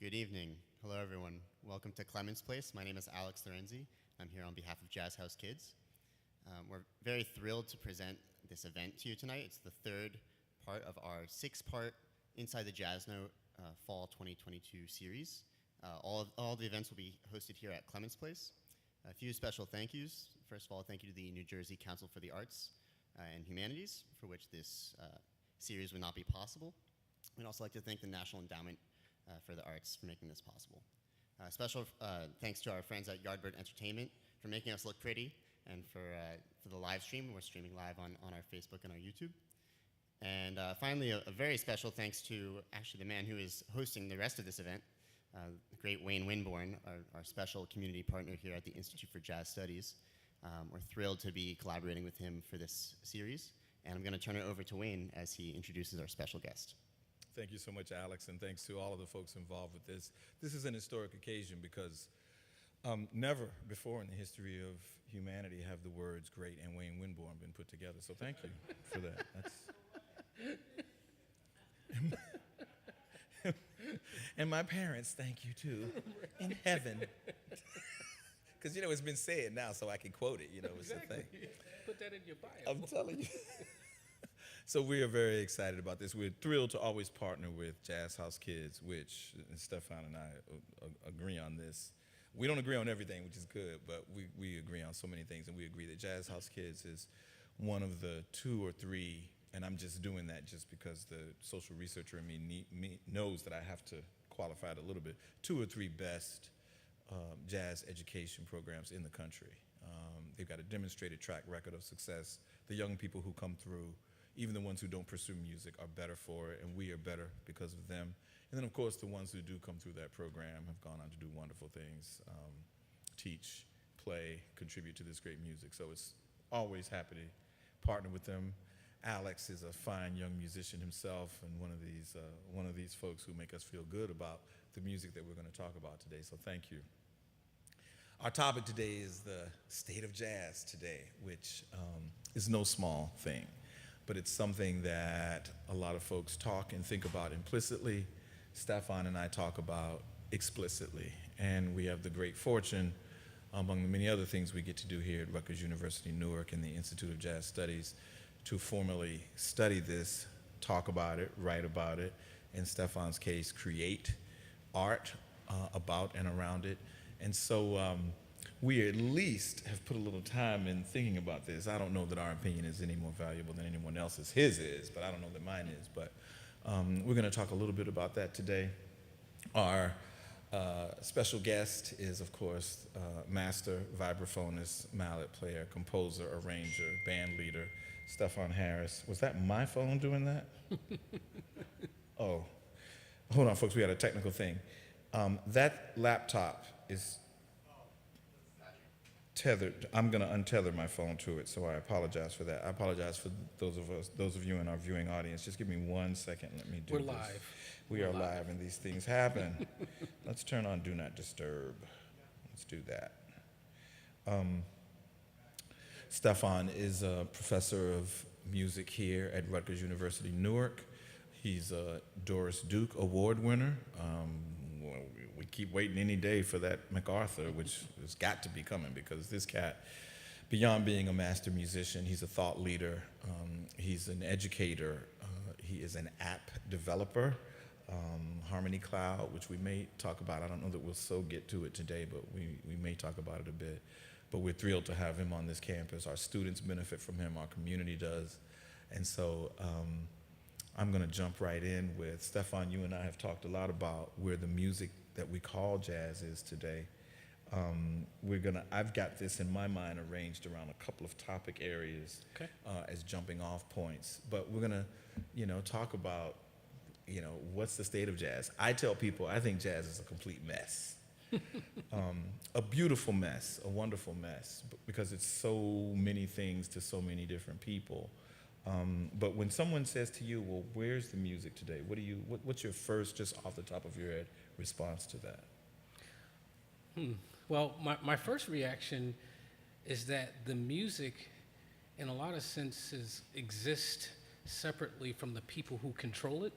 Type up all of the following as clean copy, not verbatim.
Good evening. Hello, everyone. Welcome to Clemens Place. My name is Alex Lorenzi. I'm here on behalf of Jazz House Kids. We're very thrilled to present this event to you tonight. It's the third part of our six-part Inside the Jazz Note Fall 2022 series. All the events will be hosted here at Clemens Place. A few special thank yous. First of all, thank you to the New Jersey Council for the Arts and Humanities, for which this series would not be possible. We'd also like to thank the National Endowment for the Arts for making this possible. Special thanks to our friends at Yardbird Entertainment for making us look pretty, and for the live stream. We're streaming live on our Facebook and our YouTube. And finally, a very special thanks to actually the man who is hosting the rest of this event, the great Wayne Winborne, our special community partner here at the Institute for Jazz Studies. We're thrilled to be collaborating with him for this series, and I'm going to turn it over to Wayne as he introduces our special guest. Thank you so much, Alex, and thanks to all of the folks involved with this. This is an historic occasion because never before in the history of humanity have the words great and Wayne Winborne been put together, so thank you for that. And my parents, thank you too, in heaven. Because, you know, it's been said now, so I can quote it, you know, it's Exactly. a thing. Put that in your bio. I'm telling you. So we are very excited about this. We're thrilled to always partner with Jazz House Kids, which Stefon and I agree on this. We don't agree on everything, which is good, but we agree on so many things, and we agree that Jazz House Kids is one of the two or three, and I'm just doing that just because the social researcher in me knows that I have to qualify it a little bit, two or three best jazz education programs in the country. They've got a demonstrated track record of success. The young people who come through, even the ones who don't pursue music, are better for it, and we are better because of them. And then, of course, the ones who do come through that program have gone on to do wonderful things, teach, play, contribute to this great music. So it's always happy to partner with them. Alex is a fine young musician himself, and one of these folks who make us feel good about the music that we're going to talk about today. So thank you. Our topic today is the state of jazz today, which is no small thing, but it's something that a lot of folks talk and think about implicitly. Stefon and I talk about explicitly, and we have the great fortune, among the many other things we get to do here at Rutgers University Newark and the Institute of Jazz Studies, to formally study this, talk about it, write about it, in Stefon's case, create art about and around it. And so we at least have put a little time in thinking about this. I don't know that our opinion is any more valuable than anyone else's. His is, but I don't know that mine is. But we're going to talk a little bit about that today. Our special guest is, of course, master vibraphonist, mallet player, composer, arranger, band leader, Stefon Harris. Was that my phone doing that? Oh, hold on, folks. We had a technical thing. That laptop is tethered. I'm going to untether my phone to it, so I apologize for that. I apologize for those of you in our viewing audience. Just give me 1 second. Let me do this. We're live. We are live, and these things happen. Let's turn on Do Not Disturb. Let's do that. Stefon is a professor of music here at Rutgers University Newark. He's a Doris Duke Award winner. We keep waiting any day for that MacArthur, which has got to be coming, because this cat, beyond being a master musician, he's a thought leader. He's an educator. He is an app developer, Harmony Cloud, which we may talk about. I don't know that we'll so get to it today, but we may talk about it a bit. But we're thrilled to have him on this campus. Our students benefit from him. Our community does. And so I'm going to jump right in with Stefon. You and I have talked a lot about where the music that we call jazz is today. I've got this in my mind arranged around a couple of topic areas, Okay. As jumping off points. But we're going to, talk about, what's the state of jazz. I tell people I think jazz is a complete mess. A beautiful mess, a wonderful mess, because it's so many things to so many different people. But when someone says to you, well, where's the music today? What's your first, just off the top of your head, response to that? Well, my first reaction is that the music, in a lot of senses, exists separately from the people who control it.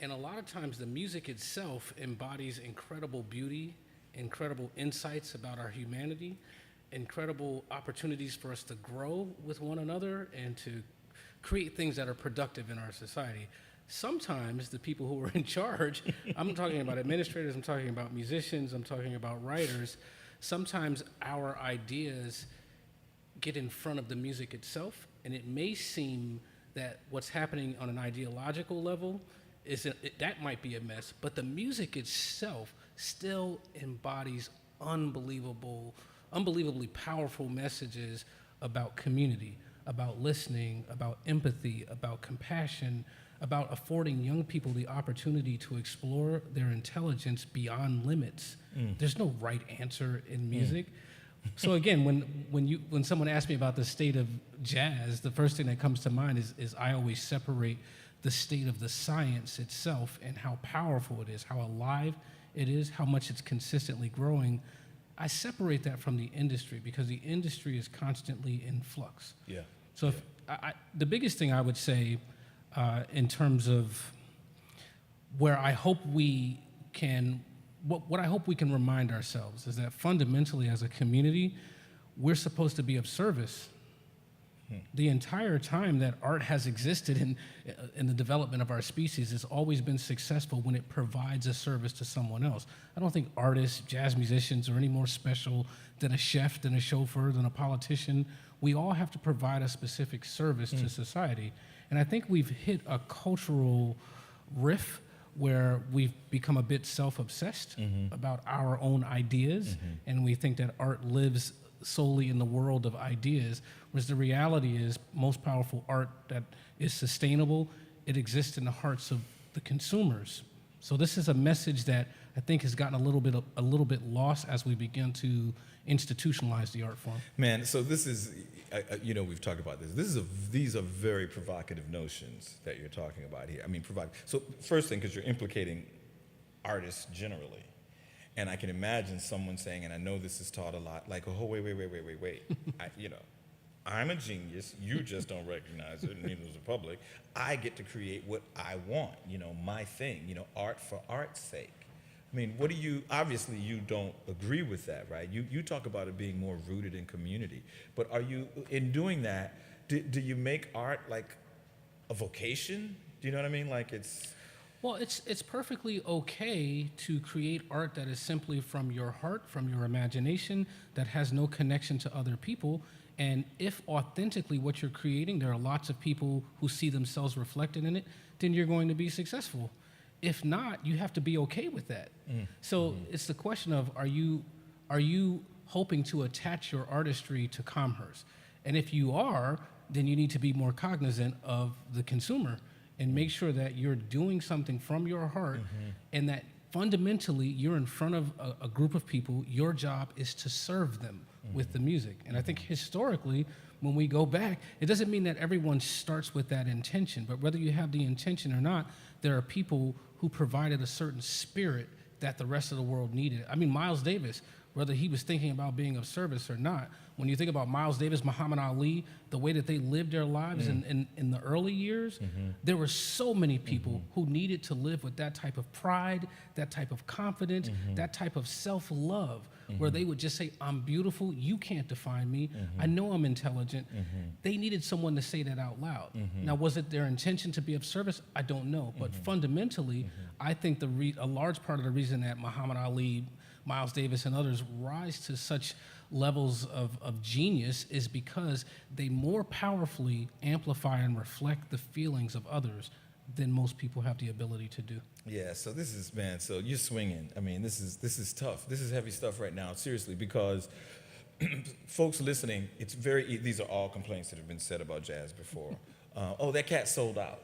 And a lot of times the music itself embodies incredible beauty, incredible insights about our humanity, incredible opportunities for us to grow with one another and to create things that are productive in our society. Sometimes the people who are in charge, I'm talking about administrators, I'm talking about musicians, I'm talking about writers, sometimes our ideas get in front of the music itself, and it may seem that what's happening on an ideological level that might be a mess, but the music itself still embodies unbelievably powerful messages about community, about listening, about empathy, about compassion, about affording young people the opportunity to explore their intelligence beyond limits. There's no right answer in music. So again, when someone asks me about the state of jazz, the first thing that comes to mind is I always separate the state of the science itself and how powerful it is, how alive it is, how much it's consistently growing. I separate that from the industry because the industry is constantly in flux. Yeah. So if the biggest thing I would say in terms of where I hope we can, what I hope we can remind ourselves is that fundamentally as a community, we're supposed to be of service. The entire time that art has existed in the development of our species, it's always been successful when it provides a service to someone else. I don't think artists, jazz musicians are any more special than a chef, than a chauffeur, than a politician. We all have to provide a specific service to society. And I think we've hit a cultural riff where we've become a bit self-obsessed about our own ideas, and we think that art lives solely in the world of ideas, whereas the reality is most powerful art that is sustainable, it exists in the hearts of the consumers. So this is a message that I think has gotten a little bit lost as we begin to institutionalize the art form. Man, so this is, we've talked about this. These are very provocative notions that you're talking about here. I mean, so first thing, because you're implicating artists generally. And I can imagine someone saying, and I know this is taught a lot, like, oh, wait. I'm a genius. You just don't recognize it, and neither does the public. I get to create what I want, my thing, art for art's sake. I mean, obviously you don't agree with that, right? You talk about it being more rooted in community. But are you, in doing that, do you make art like a vocation? Do you know what I mean? Like it's... Well, it's perfectly okay to create art that is simply from your heart, from your imagination, that has no connection to other people. And if authentically what you're creating, there are lots of people who see themselves reflected in it, then you're going to be successful. If not, you have to be okay with that. So it's the question of, are you hoping to attach your artistry to commerce? And if you are, then you need to be more cognizant of the consumer and make sure that you're doing something from your heart and that fundamentally you're in front of a group of people. Your job is to serve them with the music. And I think historically, when we go back, it doesn't mean that everyone starts with that intention, but whether you have the intention or not, there are people who provided a certain spirit that the rest of the world needed. I mean, Miles Davis, whether he was thinking about being of service or not, when you think about Miles Davis, Muhammad Ali, the way that they lived their lives in the early years, there were so many people who needed to live with that type of pride, that type of confidence, that type of self-love, where they would just say, I'm beautiful, you can't define me, I know I'm intelligent. They needed someone to say that out loud. Now, was it their intention to be of service? I don't know, but fundamentally, I think a large part of the reason that Muhammad Ali, Miles Davis, and others rise to such levels of genius is because they more powerfully amplify and reflect the feelings of others than most people have the ability to do. Yeah, so this is, man, so you're swinging. I mean, this is tough. This is heavy stuff right now, seriously, because folks listening, these are all complaints that have been said about jazz before. Oh, that cat sold out.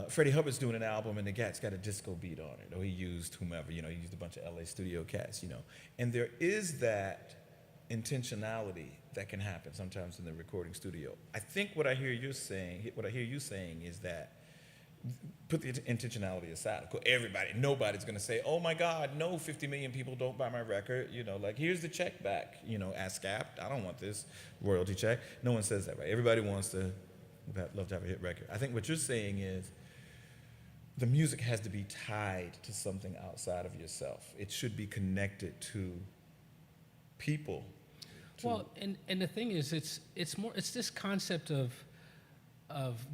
Freddie Hubbard's doing an album and the cat's got a disco beat on it. Or he used whomever, he used a bunch of LA studio cats, And there is that intentionality that can happen sometimes in the recording studio. I think what I hear you saying is that put the intentionality aside. Of course, nobody's going to say, oh my God, no, 50 million people don't buy my record. Like, here's the check back, ASCAP. I don't want this royalty check. No one says that, right? Everybody wants to love to have a hit record. I think what you're saying is the music has to be tied to something outside of yourself. It should be connected to people. Well, and the thing is, it's this concept of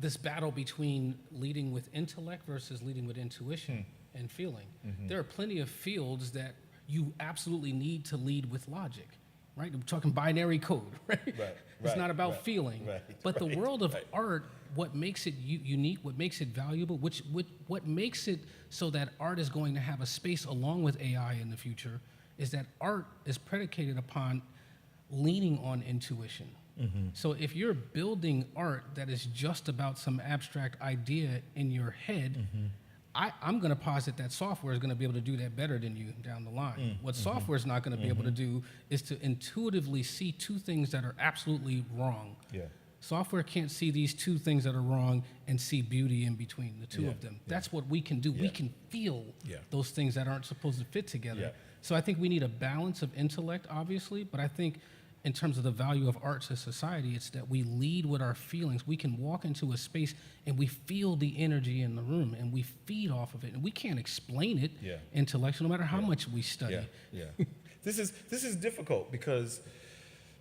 this battle between leading with intellect versus leading with intuition and feeling. There are plenty of fields that you absolutely need to lead with logic, right? I'm talking binary code, right? It's not about feeling. But the world of art, what makes it unique, what makes it valuable, what makes it so that art is going to have a space along with AI in the future, is that art is predicated upon leaning on intuition. So if you're building art that is just about some abstract idea in your head, I'm going to posit that software is going to be able to do that better than you down the line. What software is not going to be able to do is to intuitively see two things that are absolutely wrong. Software can't see these two things that are wrong and see beauty in between the two of them. That's what we can do. We can feel those things that aren't supposed to fit together. So I think we need a balance of intellect, obviously, but I think in terms of the value of art to society, it's that we lead with our feelings. We can walk into a space and we feel the energy in the room and we feed off of it. And we can't explain it intellectually, no matter how much we study. This is difficult because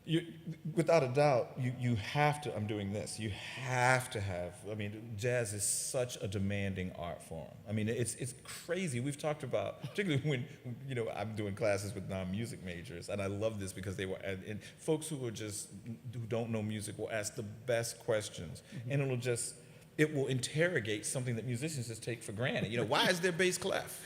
you, without a doubt, you have to, I'm doing this, you have to have, I mean, jazz is such a demanding art form. I mean, it's crazy. We've talked about, particularly when, I'm doing classes with non-music majors, and I love this because they were, and folks who don't know music will ask the best questions, and it will interrogate something that musicians just take for granted. Why is there bass clef?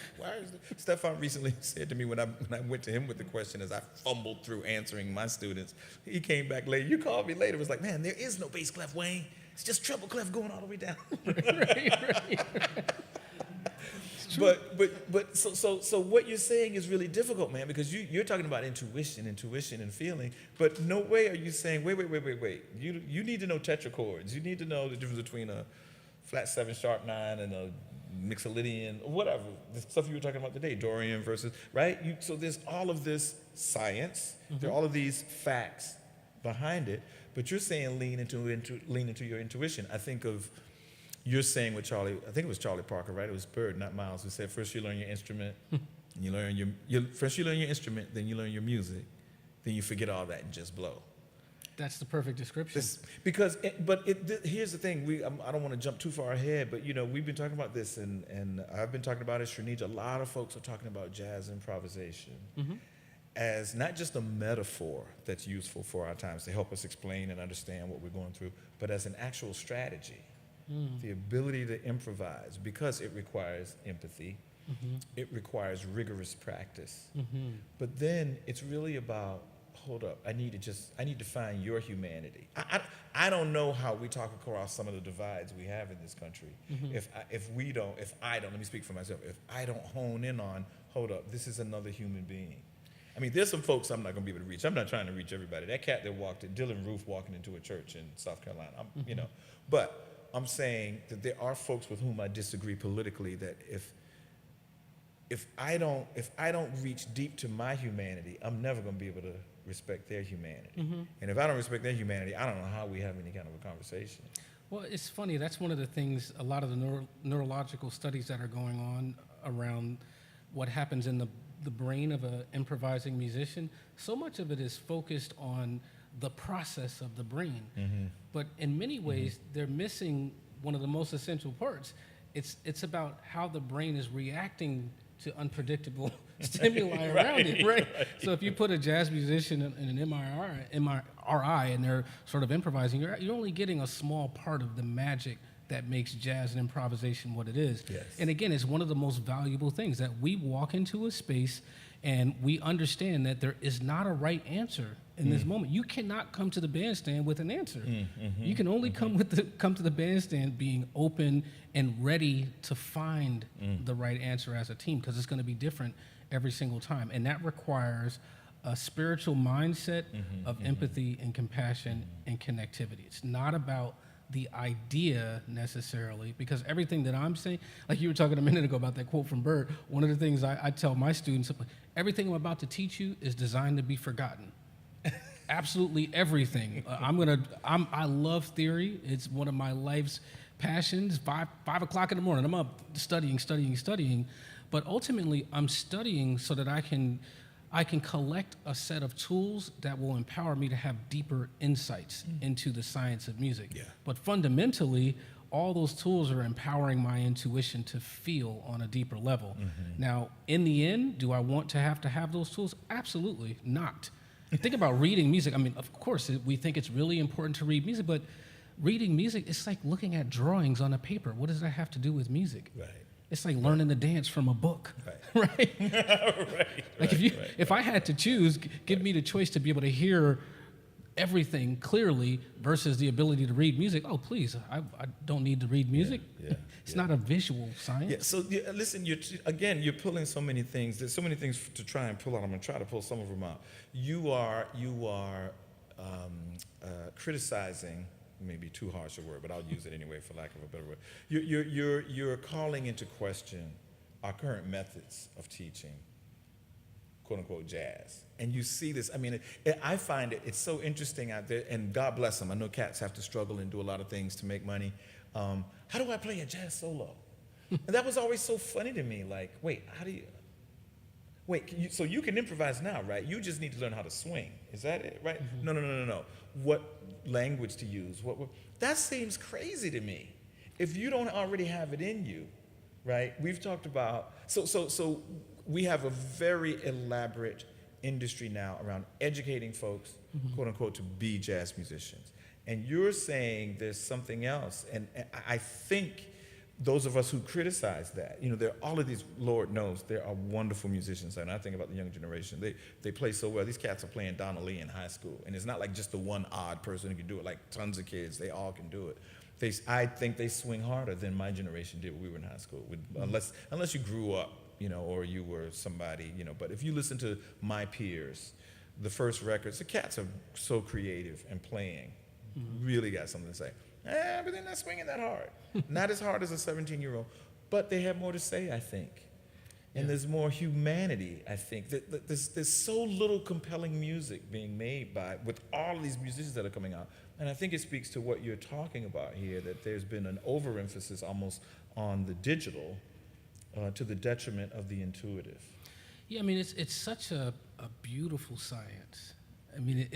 Stefon recently said to me when I went to him with the question as I fumbled through answering my students, he came back later. You called me later. It was like, man, there is no bass clef, Wayne. It's just treble clef going all the way down. But so what you're saying is really difficult, man, because you're talking about intuition and feeling, but no way are you saying, wait. You need to know tetrachords. You need to know the difference between a flat 7 sharp 9 and a mixolydian, or whatever, the stuff you were talking about today, Dorian versus, right? So there's all of this science, there are all of these facts behind it, but you're saying lean into your intuition. I think of, you're saying with Charlie, I think it was Charlie Parker, right? It was Bird, not Miles, who said first you learn your instrument, and you learn first you learn your instrument, then you learn your music, then you forget all that and just blow. That's the perfect description. Here's the thing. I don't want to jump too far ahead, but we've been talking about this, and I've been talking about it. Srinija, a lot of folks are talking about jazz improvisation as not just a metaphor that's useful for our times to help us explain and understand what we're going through, but as an actual strategy. The ability to improvise, because it requires empathy, it requires rigorous practice. But then it's really about, hold up, I need to find your humanity. I don't know how we talk across some of the divides we have in this country. If I don't, let me speak for myself, if I don't hone in on, hold up, this is another human being. I mean, there's some folks I'm not going to be able to reach. I'm not trying to reach everybody. That cat that walked in, Dylan Roof walking into a church in South Carolina, but I'm saying that there are folks with whom I disagree politically, that if I don't reach deep to my humanity, I'm never going to be able to respect their humanity. And if I don't respect their humanity, I don't know how we have any kind of a conversation. Well, it's funny. That's one of the things, a lot of the neurological studies that are going on around what happens in the brain of an improvising musician, so much of it is focused on the process of the brain. But in many ways, they're missing one of the most essential parts. It's about how the brain is reacting to unpredictable stimuli around it, right? So if you put a jazz musician in an MRI and they're sort of improvising, you're only getting a small part of the magic that makes jazz and improvisation what it is. And again, it's one of the most valuable things, that we walk into a space and we understand that there is not a right answer in this moment. You cannot come to the bandstand with an answer. You can only come to the bandstand being open and ready to find the right answer as a team, because it's going to be different every single time. And that requires a spiritual mindset of empathy and compassion and connectivity. It's not about the idea necessarily, because everything that I'm saying, like you were talking a minute ago about that quote from Bird, one of the things I tell my students, everything I'm about to teach you is designed to be forgotten. Absolutely everything. I love theory. It's one of my life's passions. 5 o'clock in the morning, I'm up studying. But ultimately, I'm studying so that I can collect a set of tools that will empower me to have deeper insights into the science of music. Yeah. But fundamentally, all those tools are empowering my intuition to feel on a deeper level. Now, in the end, do I want to have those tools? Absolutely not. Think about reading music. I mean, of course, we think it's really important to read music, but reading music, it's like looking at drawings on a paper. What does that have to do with music? Right. It's like learning to dance from a book, Right. right? Like if I had to choose, give me the choice to be able to hear everything clearly versus the ability to read music. Oh, please, I don't need to read music. Yeah, It's not a visual science. Yeah, so listen, you're pulling so many things. There's so many things to try and pull out. I'm going to try to pull some of them out. You are criticizing, maybe too harsh a word, but I'll use it anyway for lack of a better word. You're calling into question our current methods of teaching, quote unquote, jazz. And you see this, I mean, I find it's so interesting out there, and God bless them. I know cats have to struggle and do a lot of things to make money. How do I play a jazz solo? And that was always so funny to me, like, wait, how do you, so you can improvise now, right? You just need to learn how to swing. Is that it, right? No. What language to use? That seems crazy to me. If you don't already have it in you, right? We've talked about, so we have a very elaborate industry now around educating folks, quote unquote, to be jazz musicians. And you're saying there's something else. And I think those of us who criticize that, there are all of these, Lord knows, there are wonderful musicians. And I think about the young generation. They play so well. These cats are playing Donna Lee in high school. And it's not like just the one odd person who can do it, like tons of kids, they all can do it. I think they swing harder than my generation did when we were in high school, unless you grew up, or you were somebody, but if you listen to my peers, the first records, the cats are so creative and playing, really got something to say. But they're not swinging that hard. Not as hard as a 17-year-old, but they have more to say, I think. And there's more humanity, I think. There's so little compelling music being made with all of these musicians that are coming out. And I think it speaks to what you're talking about here, that there's been an overemphasis almost on the digital to the detriment of the intuitive. Yeah, I mean, it's such a beautiful science. I mean,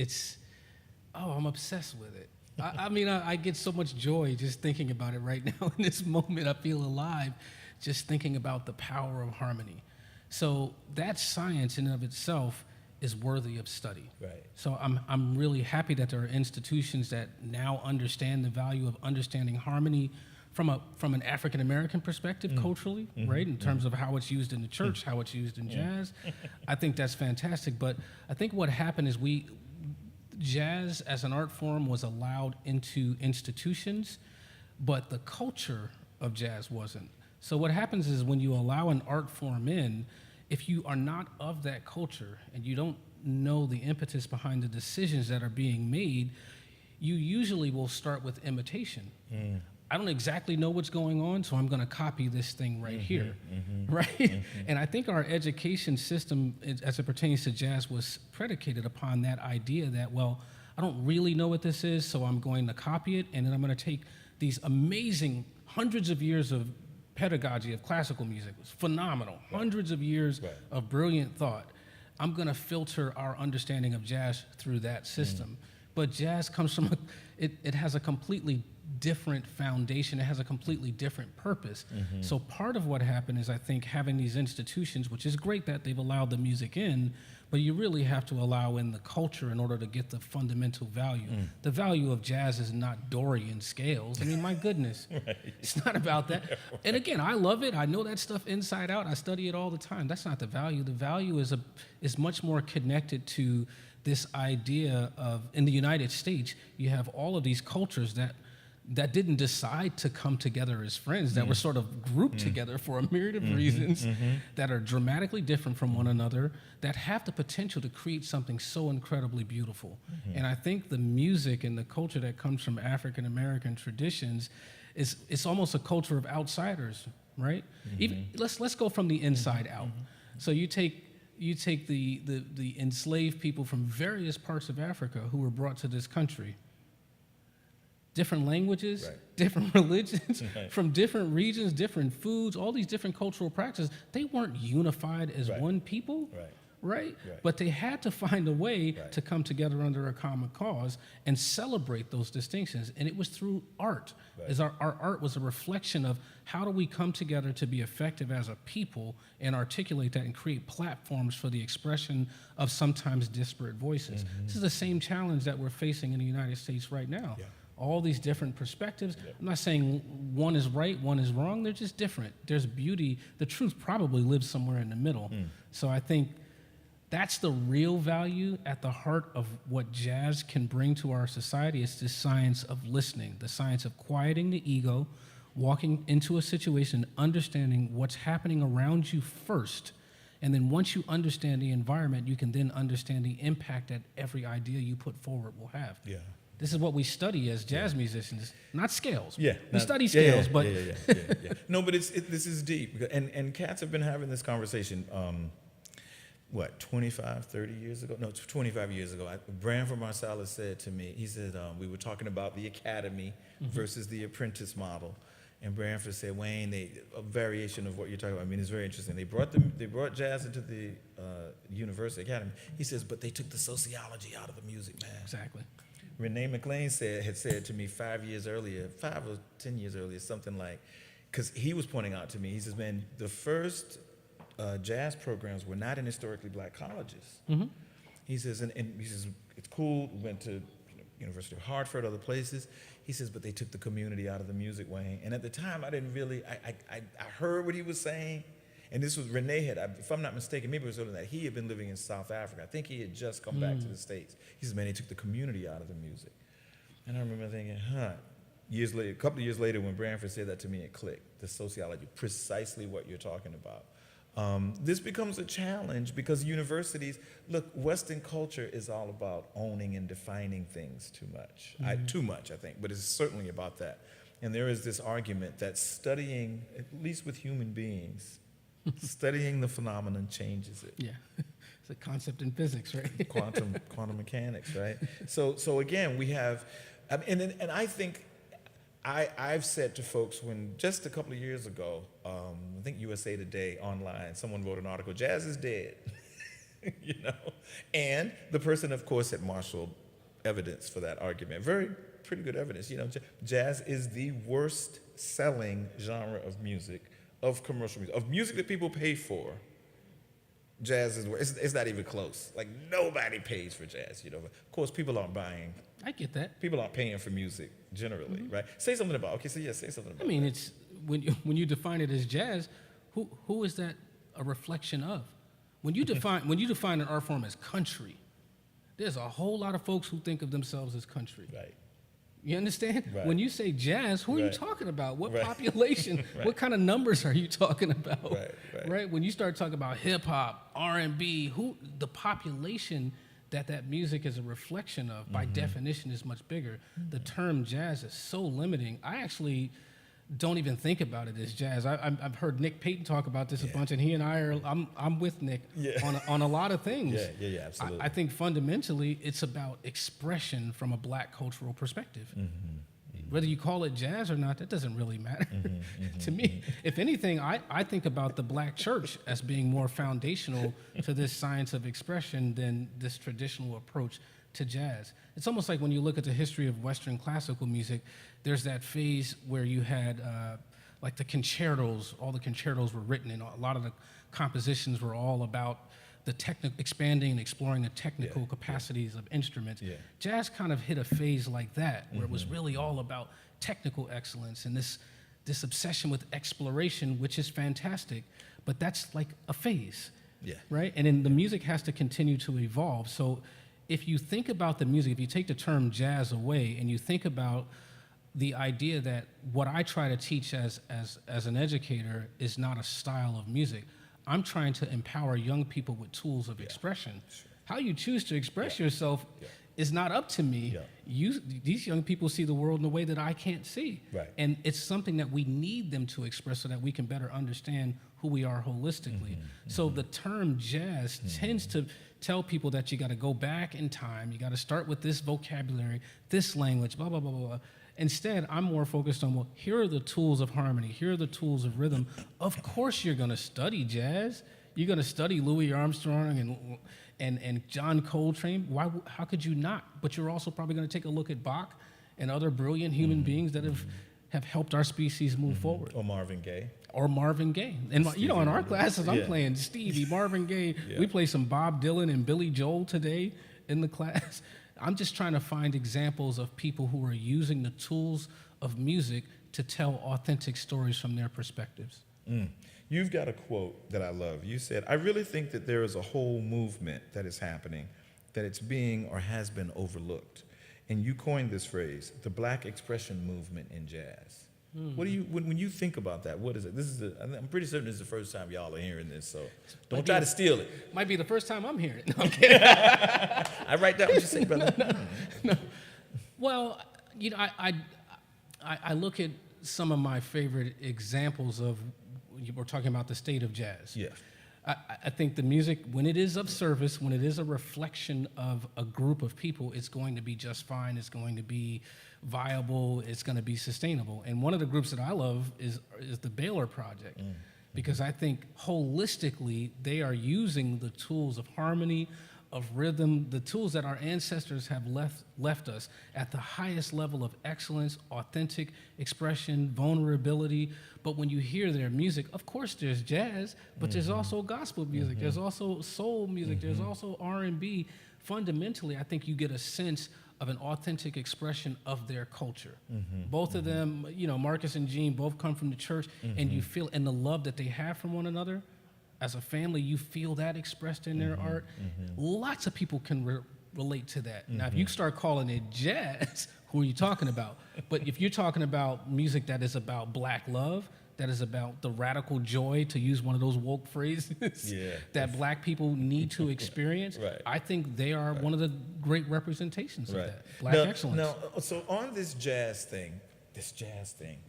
I'm obsessed with it. I get so much joy just thinking about it right now in this moment. I feel alive just thinking about the power of harmony. So that science in and of itself is worthy of study. Right. So I'm really happy that there are institutions that now understand the value of understanding harmony from an African American perspective culturally, right? In terms of how it's used in the church, how it's used in jazz. I think that's fantastic. But I think what happened is jazz as an art form was allowed into institutions, but the culture of jazz wasn't. So what happens is when you allow an art form in, if you are not of that culture and you don't know the impetus behind the decisions that are being made, you usually will start with imitation. I don't exactly know what's going on, so I'm going to copy this thing right here, right? And I think our education system, as it pertains to jazz, was predicated upon that idea that, well, I don't really know what this is, so I'm going to copy it, and then I'm going to take these amazing hundreds of years of pedagogy of classical music. It was phenomenal. Hundreds of years of brilliant thought. I'm going to filter our understanding of jazz through that system. But jazz comes from, it has a completely different foundation. It has a completely different purpose. So part of what happened is, I think, having these institutions, which is great that they've allowed the music in, but you really have to allow in the culture in order to get the fundamental value. The value of jazz is not Dorian scales. I mean, my goodness, it's not about that. And again, I love it. I know that stuff inside out. I study it all the time. That's not the value. The value is much more connected to this idea of, in the United States, you have all of these cultures that didn't decide to come together as friends, that were sort of grouped together for a myriad of reasons that are dramatically different from one another, that have the potential to create something so incredibly beautiful. And I think the music and the culture that comes from African American traditions it's almost a culture of outsiders, right? Even let's go from the inside out. So you take the enslaved people from various parts of Africa who were brought to this country. different languages, Right. different religions, Right. from different regions, different foods, all these different cultural practices. They weren't unified as Right. one people, Right. right? Right. But they had to find a way Right. to come together under a common cause and celebrate those distinctions. And it was through art. Right. As our art was a reflection of how do we come together to be effective as a people and articulate that and create platforms for the expression of sometimes disparate voices. This is the same challenge that we're facing in the United States right now. Yeah. All these different perspectives. I'm not saying one is right, one is wrong. They're just different. There's beauty. The truth probably lives somewhere in the middle. So I think that's the real value at the heart of what jazz can bring to our society. It's this science of listening, the science of quieting the ego, walking into a situation, understanding what's happening around you first. And then once you understand the environment, you can then understand the impact that every idea you put forward will have. Yeah. This is what we study as jazz musicians, not scales. Yeah, We study scales, but yeah. No, but this is deep, and cats have been having this conversation. 25, 30 years ago? No, 25 years ago. Branford Marsalis said to me, he said, we were talking about the academy versus the apprentice model. And Branford said, Wayne, a variation of what you're talking about. I mean, it's very interesting. They brought jazz into the university academy. He says, but they took the sociology out of the music, man. exactly. Renee McLean had said to me 5 years earlier, 5 or 10 years earlier, something like, because he was pointing out to me, he says, man, the first jazz programs were not in historically black colleges. He says, and he says, it's cool, we went to University of Hartford, other places. He says, but they took the community out of the music, Wayne. And at the time, I didn't really, I heard what he was saying. And this was, Renee had, if I'm not mistaken, maybe it was earlier than that, he had been living in South Africa. I think he had just come back to the States. He says, man, they took the community out of the music. And I remember thinking, years later, a couple of years later, when Branford said that to me, it clicked. The sociology, precisely what you're talking about. This becomes a challenge because universities, look, Western culture is all about owning and defining things too much. Too much, I think, but it's certainly about that. And there is this argument that studying, at least with human beings, studying the phenomenon changes it. Yeah. It's a concept in physics, right? Quantum mechanics, right? So again, we have, and I think I've said to folks when just a couple of years ago, I think USA Today online, someone wrote an article, jazz is dead, and the person, of course, had marshaled evidence for that argument. Pretty good evidence. Jazz is the worst selling genre of music, of commercial music, of music that people pay for. Jazz is worse. It's not even close. Like nobody pays for jazz. Of course, people aren't buying. I get that. People aren't paying for music generally, right? Say something about. Say something about. I mean, it's when you define it as jazz, who is that a reflection of? When you define an art form as country, there's a whole lot of folks who think of themselves as country. Right. You understand? Right. When you say jazz, who are you Right. talking about? What Right. population? Right. What kind of numbers are you talking about? Right. When you start talking about hip hop, R&B, the population that music is a reflection of, by definition, is much bigger. The term jazz is so limiting. I actually don't even think about it as jazz. I've heard Nick Payton talk about this a bunch, and he and I'm with Nick on a lot of things. Yeah, absolutely. I think fundamentally it's about expression from a black cultural perspective. Whether you call it jazz or not, that doesn't really matter to me. If anything, I think about the black church as being more foundational to this science of expression than this traditional approach to jazz. It's almost like when you look at the history of Western classical music, there's that phase where you had like the concertos. All the concertos were written, and a lot of the compositions were all about the expanding and exploring the technical capacities of instruments. Yeah. Jazz kind of hit a phase like that, where it was really all about technical excellence and this obsession with exploration, which is fantastic, but that's like a phase, right? And then the music has to continue to evolve. So if you think about the music, if you take the term jazz away and you think about the idea that what I try to teach as an educator is not a style of music, I'm trying to empower young people with tools of expression. Sure. How you choose to express yourself is not up to me. These young people see the world in a way that I can't see. Right. And it's something that we need them to express so that we can better understand who we are holistically. So the term jazz tends to tell people that you got to go back in time, you got to start with this vocabulary, this language, blah, blah, blah, blah, blah. Instead, I'm more focused on, well, here are the tools of harmony. Here are the tools of rhythm. Of course you're going to study jazz. You're going to study Louis Armstrong and John Coltrane. How could you not? But you're also probably going to take a look at Bach and other brilliant human beings that have helped our species move forward. Or Marvin Gaye. Or Marvin Gaye. And in our classes, I'm Yeah. playing Stevie, Marvin Gaye. Yeah. We play some Bob Dylan and Billy Joel today in the class. I'm just trying to find examples of people who are using the tools of music to tell authentic stories from their perspectives. You've got a quote that I love. You said, "I really think that there is a whole movement that is happening, that it's being or has been overlooked." And you coined this phrase, the Black expression movement in jazz. What do you, when you think about that, what is it? I'm pretty certain this is the first time y'all are hearing this, so don't try to steal it. Might be the first time I'm hearing it. No, I'm kidding. I write that what you say, brother. No. Well, I look at some of my favorite examples of, we're talking about the state of jazz. Yeah. I think the music, when it is of service, when it is a reflection of a group of people, it's going to be just fine. It's going to be viable. It's going to be sustainable. And one of the groups that I love is the Baylor Project, because I think holistically they are using the tools of harmony, of rhythm, the tools that our ancestors have left us at the highest level of excellence, authentic expression, vulnerability. But when you hear their music, of course there's jazz, but there's also gospel music, there's also soul music, there's also R&B. Fundamentally, I think you get a sense of an authentic expression of their culture. Both of them, Marcus and Gene both come from the church, and you feel, and the love that they have for one another, as a family, you feel that expressed in their art. Lots of people can relate to that. Now, if you start calling it jazz, who are you talking about? But if you're talking about music that is about Black love, that is about the radical joy, to use one of those woke phrases, that Black people need to experience, Right. I think they are one of the great representations of Right. that. Black excellence. Now, so on this jazz thing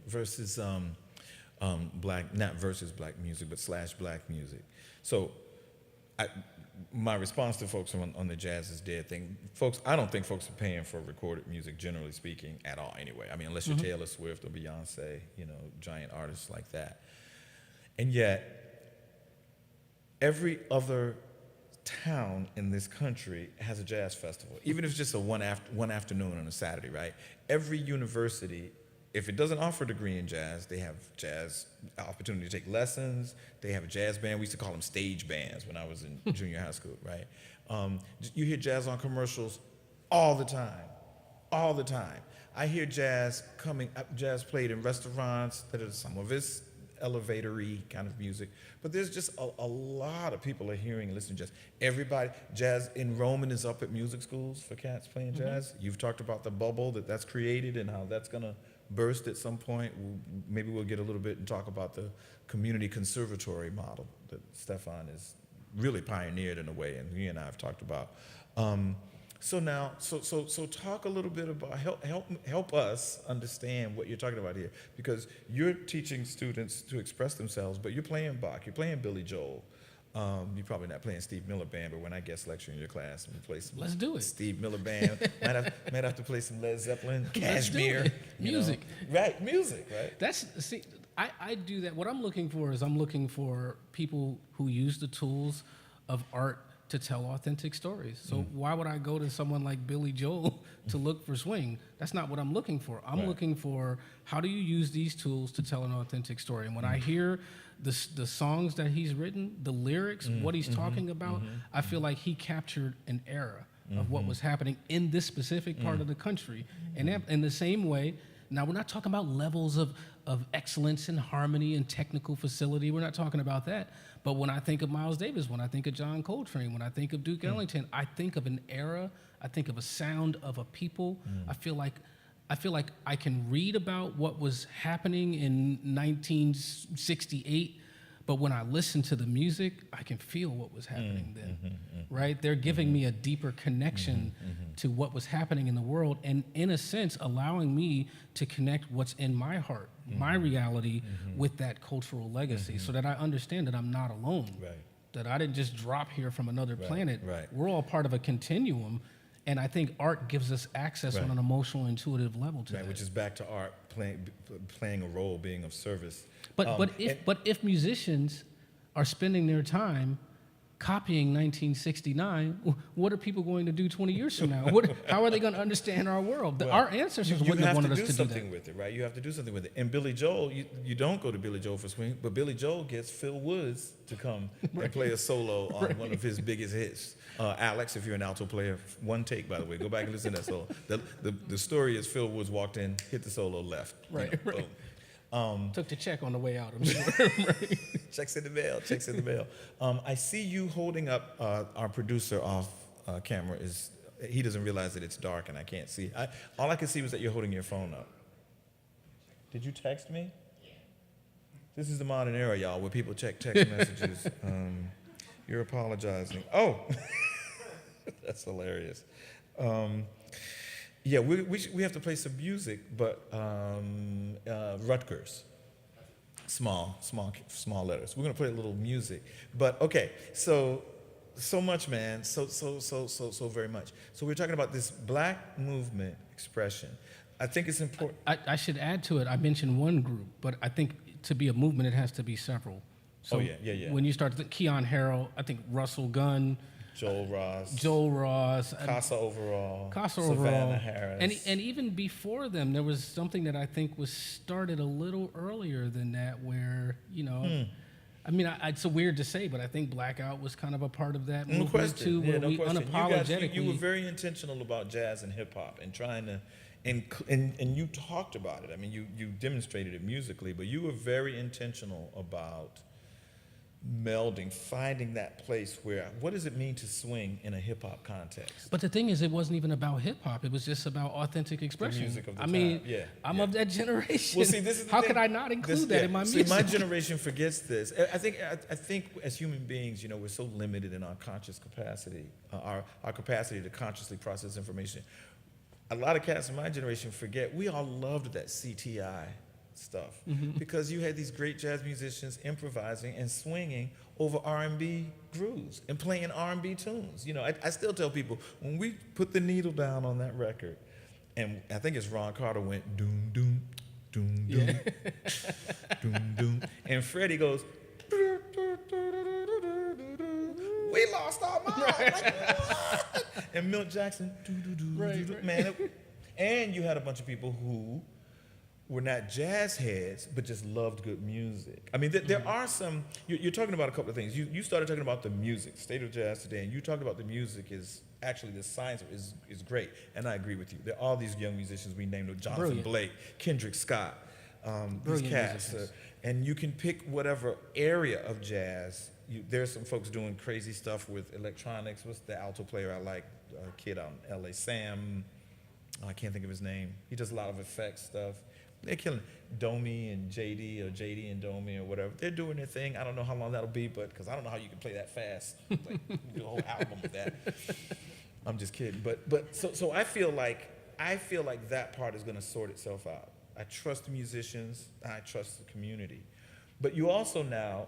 versus Black, not versus Black music, but / Black music. So my response to folks on the jazz is dead thing. Folks, I don't think folks are paying for recorded music, generally speaking, at all anyway. I mean, unless you're Taylor Swift or Beyonce, giant artists like that. And yet, every other town in this country has a jazz festival, even if it's just one afternoon on a Saturday, right? Every university, if it doesn't offer a degree in jazz, they have jazz opportunity to take lessons. They have a jazz band. We used to call them stage bands when I was in junior high school, right? You hear jazz on commercials all the time. I hear jazz played in restaurants that are some of it's elevator-y kind of music, but there's just a lot of people are hearing and listening to jazz. Everybody, jazz enrollment is up at music schools for cats playing jazz. You've talked about the bubble that's created and how that's gonna burst at some point. Maybe we'll get a little bit and talk about the community conservatory model that Stefon has really pioneered in a way, and he and I have talked about. So talk a little bit about, help us understand what you're talking about here, because you're teaching students to express themselves, but you're playing Bach, you're playing Billy Joel. You're probably not playing Steve Miller Band, but when I guest lecture in your class, we play some Let's do it. Steve Miller Band. might have to play some Led Zeppelin, Let's do Kashmir. it. Music. Right, music, right? I do that. What I'm looking for people who use the tools of art to tell authentic stories. So why would I go to someone like Billy Joel to look for swing? That's not what I'm looking for. I'm looking for, how do you use these tools to tell an authentic story? And when I hear the songs that he's written, the lyrics, what he's talking about, I feel like he captured an era of what was happening in this specific part of the country. And in the same way, now we're not talking about levels of excellence and harmony and technical facility. We're not talking about that. But when I think of Miles Davis, when I think of John Coltrane, when I think of Duke Ellington, I think of an era. I think of a sound of a people. I feel like I can read about what was happening in 1968, but when I listen to the music, I can feel what was happening then, right? They're giving me a deeper connection to what was happening in the world, and in a sense, allowing me to connect what's in my heart, my reality, with that cultural legacy, so that I understand that I'm not alone, Right. that I didn't just drop here from another planet. right. We're all part of a continuum, And I think art gives us access Right. on an emotional, intuitive level to Right, that. which is back to art playing a role, being of service. But if musicians are spending their time copying 1969, what are people going to do 20 years from now? How are they going to understand our world? Our ancestors wouldn't have wanted us to do that. You have to do something with it, right? You have to do something with it. And Billy Joel, you don't go to Billy Joel for swing, but Billy Joel gets Phil Woods to come and play a solo on one of his biggest hits. Alex, if you're an alto player, one take, by the way, go back and listen to that solo. The story is Phil Woods walked in, hit the solo, left. Right. Boom. Took the check on the way out, I'm sure. Checks in the mail. I see you holding up our producer off camera. He doesn't realize that it's dark and I can't see. All I could see was that you're holding your phone up. Did you text me? This is the modern era, y'all, where people check text messages. You're apologizing. Oh, that's hilarious. Yeah, we have to play some music, but Rutgers, small letters. We're gonna play a little music, but okay. So much, man. So very much. So we're talking about this Black movement expression. I think it's important. I should add to it. I mentioned one group, but I think to be a movement, it has to be several. So yeah. When you start to think Keon Harrell, I think Russell Gunn, Joel Ross, Casa Overall, Savannah Harris. And even before them, there was something that I think was started a little earlier than that where, I mean, it's so weird to say, but I think Blackout was kind of a part of that movement too, where we unapologetically... You were very intentional about jazz and hip-hop and trying to... And you talked about it. I mean, you demonstrated it musically, but you were very intentional about melding, finding that place where, what does it mean to swing in a hip-hop context? But the thing is, it wasn't even about hip-hop. It was just about authentic expression. The music of the I time. mean, Yeah, I'm of that generation. Well, see, this is the How thing. could I not include that in my music? See, my generation forgets this. I think as human beings, we're so limited in our conscious capacity, our capacity to consciously process information. A lot of cats in my generation forget, we all loved that CTI stuff because you had these great jazz musicians improvising and swinging over R&B grooves and playing R&B tunes. I still tell people, when we put the needle down on that record, and I think it's Ron Carter went doom, doom, doom, doom, doom, doom, and Freddie goes, we lost our mind. Like, what? And Milt Jackson, man. And you had a bunch of people who were not jazz heads, but just loved good music. I mean, there are some, you're talking about a couple of things. You started talking about the music, state of jazz today, and you talked about the music is actually, the science is great, and I agree with you. There are all these young musicians we named, Jonathan Blake, Kendrick Scott, these cats, and you can pick whatever area of jazz. There's some folks doing crazy stuff with electronics. What's the alto player I like? A kid out in LA, Sam, I can't think of his name. He does a lot of effects stuff. They're killing Domi and JD or JD and Domi or whatever. They're doing their thing. I don't know how long that'll be, because I don't know how you can play that fast. Like, do a whole album of that. I'm just kidding. So I feel like that part is going to sort itself out. I trust the musicians. I trust the community. But you also now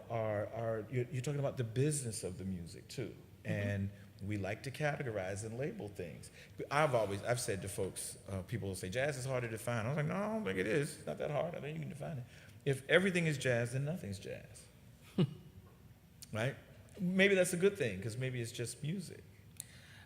you're talking about the business of the music too, and we like to categorize and label things. I've said to folks, people will say jazz is hard to define. I was like, no, I don't think it is. It's not that hard. I think you can define it. If everything is jazz, then nothing's jazz, right? Maybe that's a good thing because maybe it's just music.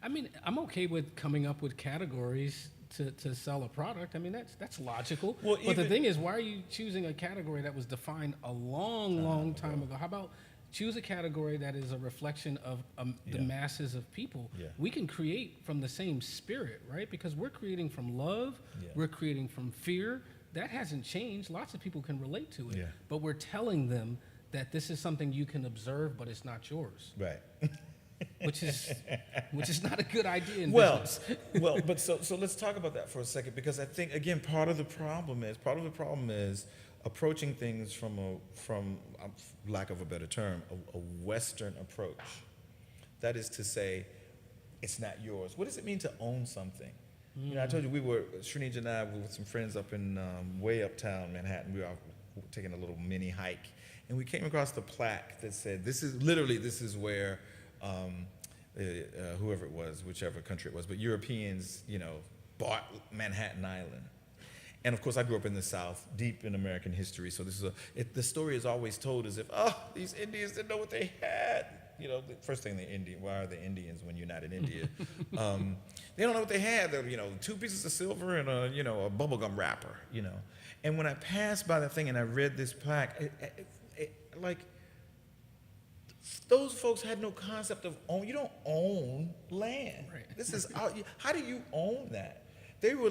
I mean, I'm okay with coming up with categories to sell a product. I mean, that's logical. Well, but the thing is, why are you choosing a category that was defined a long time ago? How about choose a category that is a reflection of the masses of people? Yeah. We can create from the same spirit, right? Because we're creating from love, we're creating from fear. That hasn't changed. Lots of people can relate to it. Yeah. But we're telling them that this is something you can observe, but it's not yours. Right. Which is not a good idea in well, business. But so let's talk about that for a second, because I think, again, part of the problem is approaching things from lack of a better term, a Western approach. That is to say, it's not yours. What does it mean to own something? I told you Srinij and I were with some friends up in way uptown Manhattan. We were out taking a little mini hike, and we came across the plaque that said, this is where whoever it was, whichever country it was, but Europeans, bought Manhattan Island. And of course, I grew up in the South, deep in American history. So this is the story is always told as if, these Indians didn't know what they had. The first thing why are they Indians when you're not in India? They don't know what they had. They're, 2 pieces of silver and a bubblegum wrapper, And when I passed by that thing and I read this plaque, like, those folks had no concept of you don't own land. Right. This is how do you own that? They were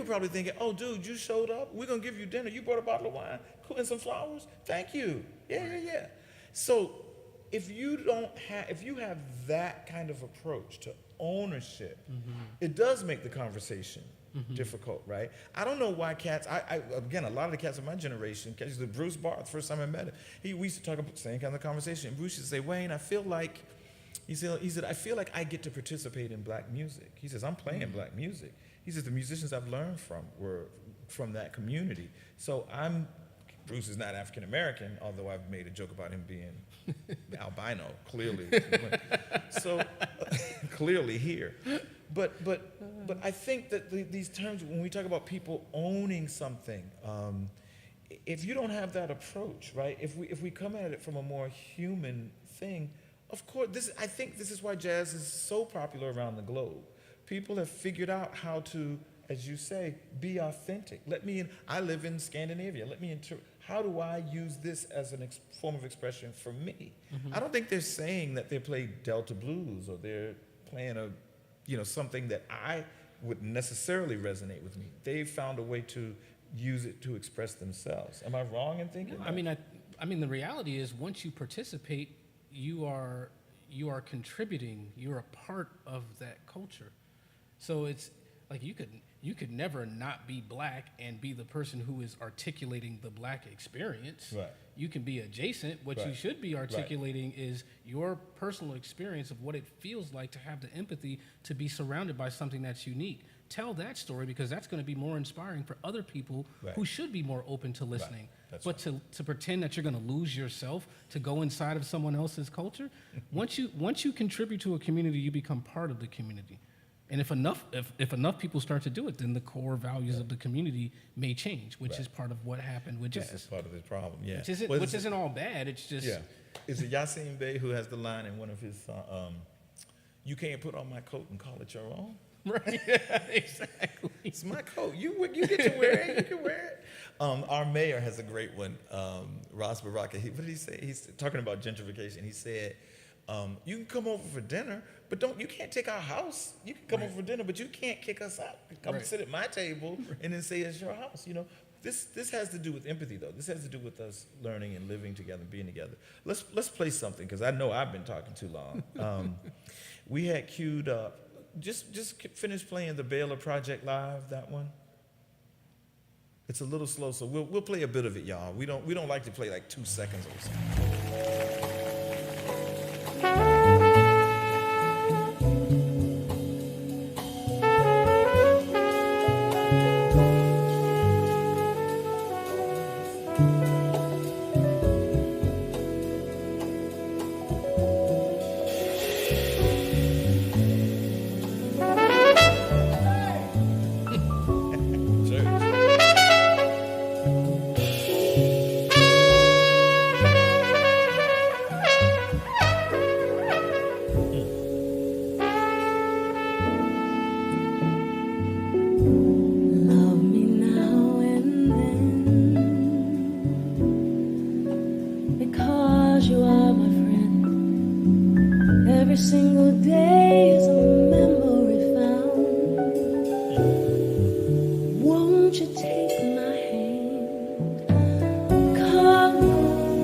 probably thinking, oh, dude, you showed up. We're going to give you dinner. You brought a bottle of wine and some flowers. Thank you. Yeah. So if you have that kind of approach to ownership, it does make the conversation difficult, right? I don't know why cats, again, a lot of the cats of my generation, cats, Bruce Barr, the first time I met him, we used to talk about the same kind of conversation. And Bruce used to say, Wayne, I feel like, he said, I feel like I get to participate in black music. He says, I'm playing black music. He says, the musicians I've learned from were from that community. So Bruce is not African American, although I've made a joke about him being albino, clearly. So clearly here. But I think that these terms, when we talk about people owning something, if you don't have that approach, right? If we come at it from a more human thing, of course, I think this is why jazz is so popular around the globe. People have figured out how to, as you say, be authentic. I live in Scandinavia. How do I use this as a form of expression for me? I don't think they're saying that they play Delta blues or they're playing something that I would necessarily resonate with me. They've found a way to use it to express themselves. Am I wrong in thinking that? I mean, the reality is once you participate, you are contributing. You're a part of that culture. So it's like you could never not be black and be the person who is articulating the black experience. Right. You can be adjacent. What you should be articulating is your personal experience of what it feels like to have the empathy to be surrounded by something that's unique. Tell that story because that's going to be more inspiring for other people who should be more open to listening. But to pretend that you're going to lose yourself to go inside of someone else's culture, once you contribute to a community, you become part of the community. And if enough people start to do it, then the core values of the community may change, which is part of what happened with jazz. This is part of this problem, yeah. Which isn't all bad. It's just Is it Yasin Bey who has the line in one of his "You can't put on my coat and call it your own"? Right. Exactly. It's my coat. You get to wear it. You can wear it. Our mayor has a great one. Ross Baraka. What did he say? He's talking about gentrification. He said, "You can come over for dinner, but you can't take our house. You can come over for dinner, but you can't kick us out. Come sit at my table and then say it's your house." This has to do with empathy, though. This has to do with us learning and living together, being together. Let's play something because I know I've been talking too long. We had queued up. Just finish playing the Baylor Project Live. That one. It's a little slow, so we'll play a bit of it, y'all. We don't like to play like 2 seconds or something. Every single day is a memory found. Won't you take my hand? Come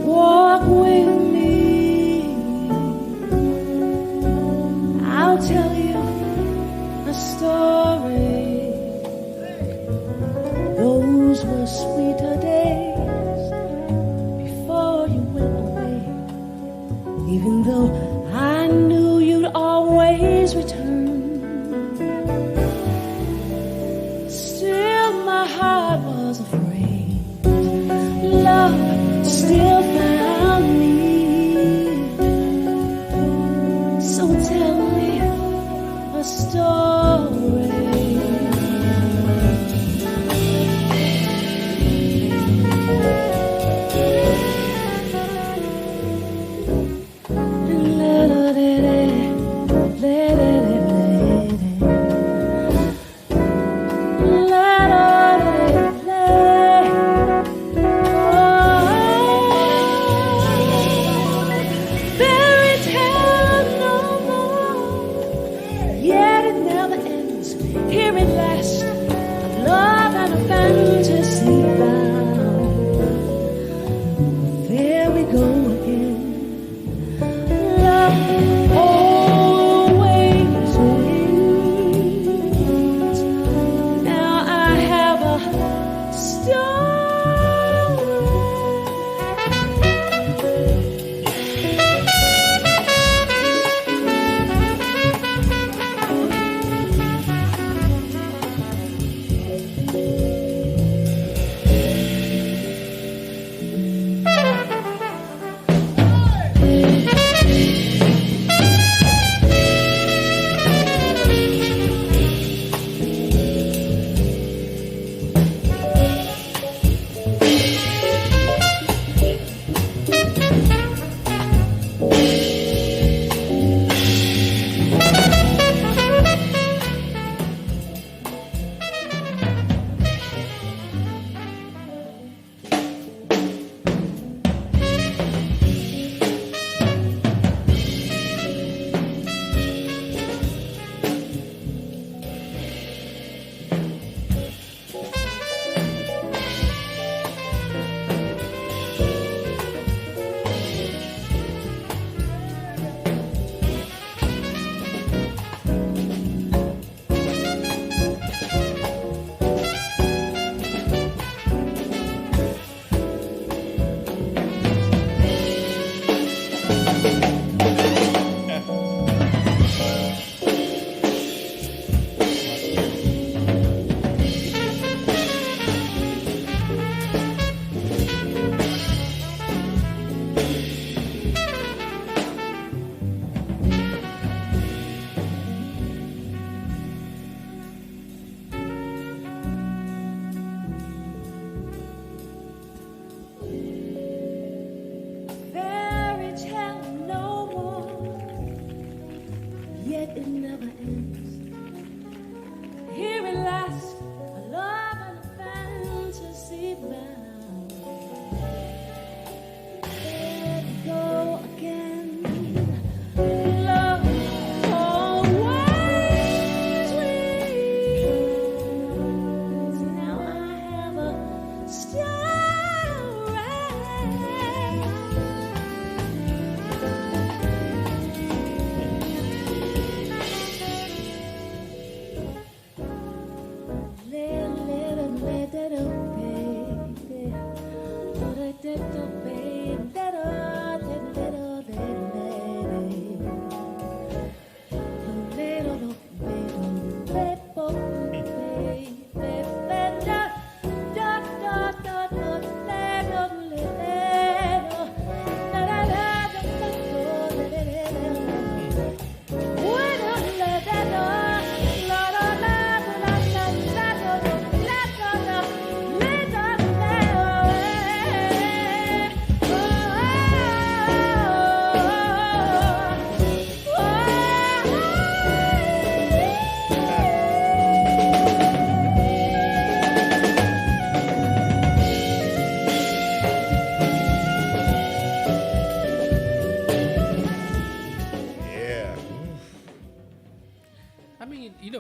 walk with me. I'll tell you a story. Those were sweeter days before you went away. Even though I knew you'd always return, still my heart was afraid. Love still found me. So tell me,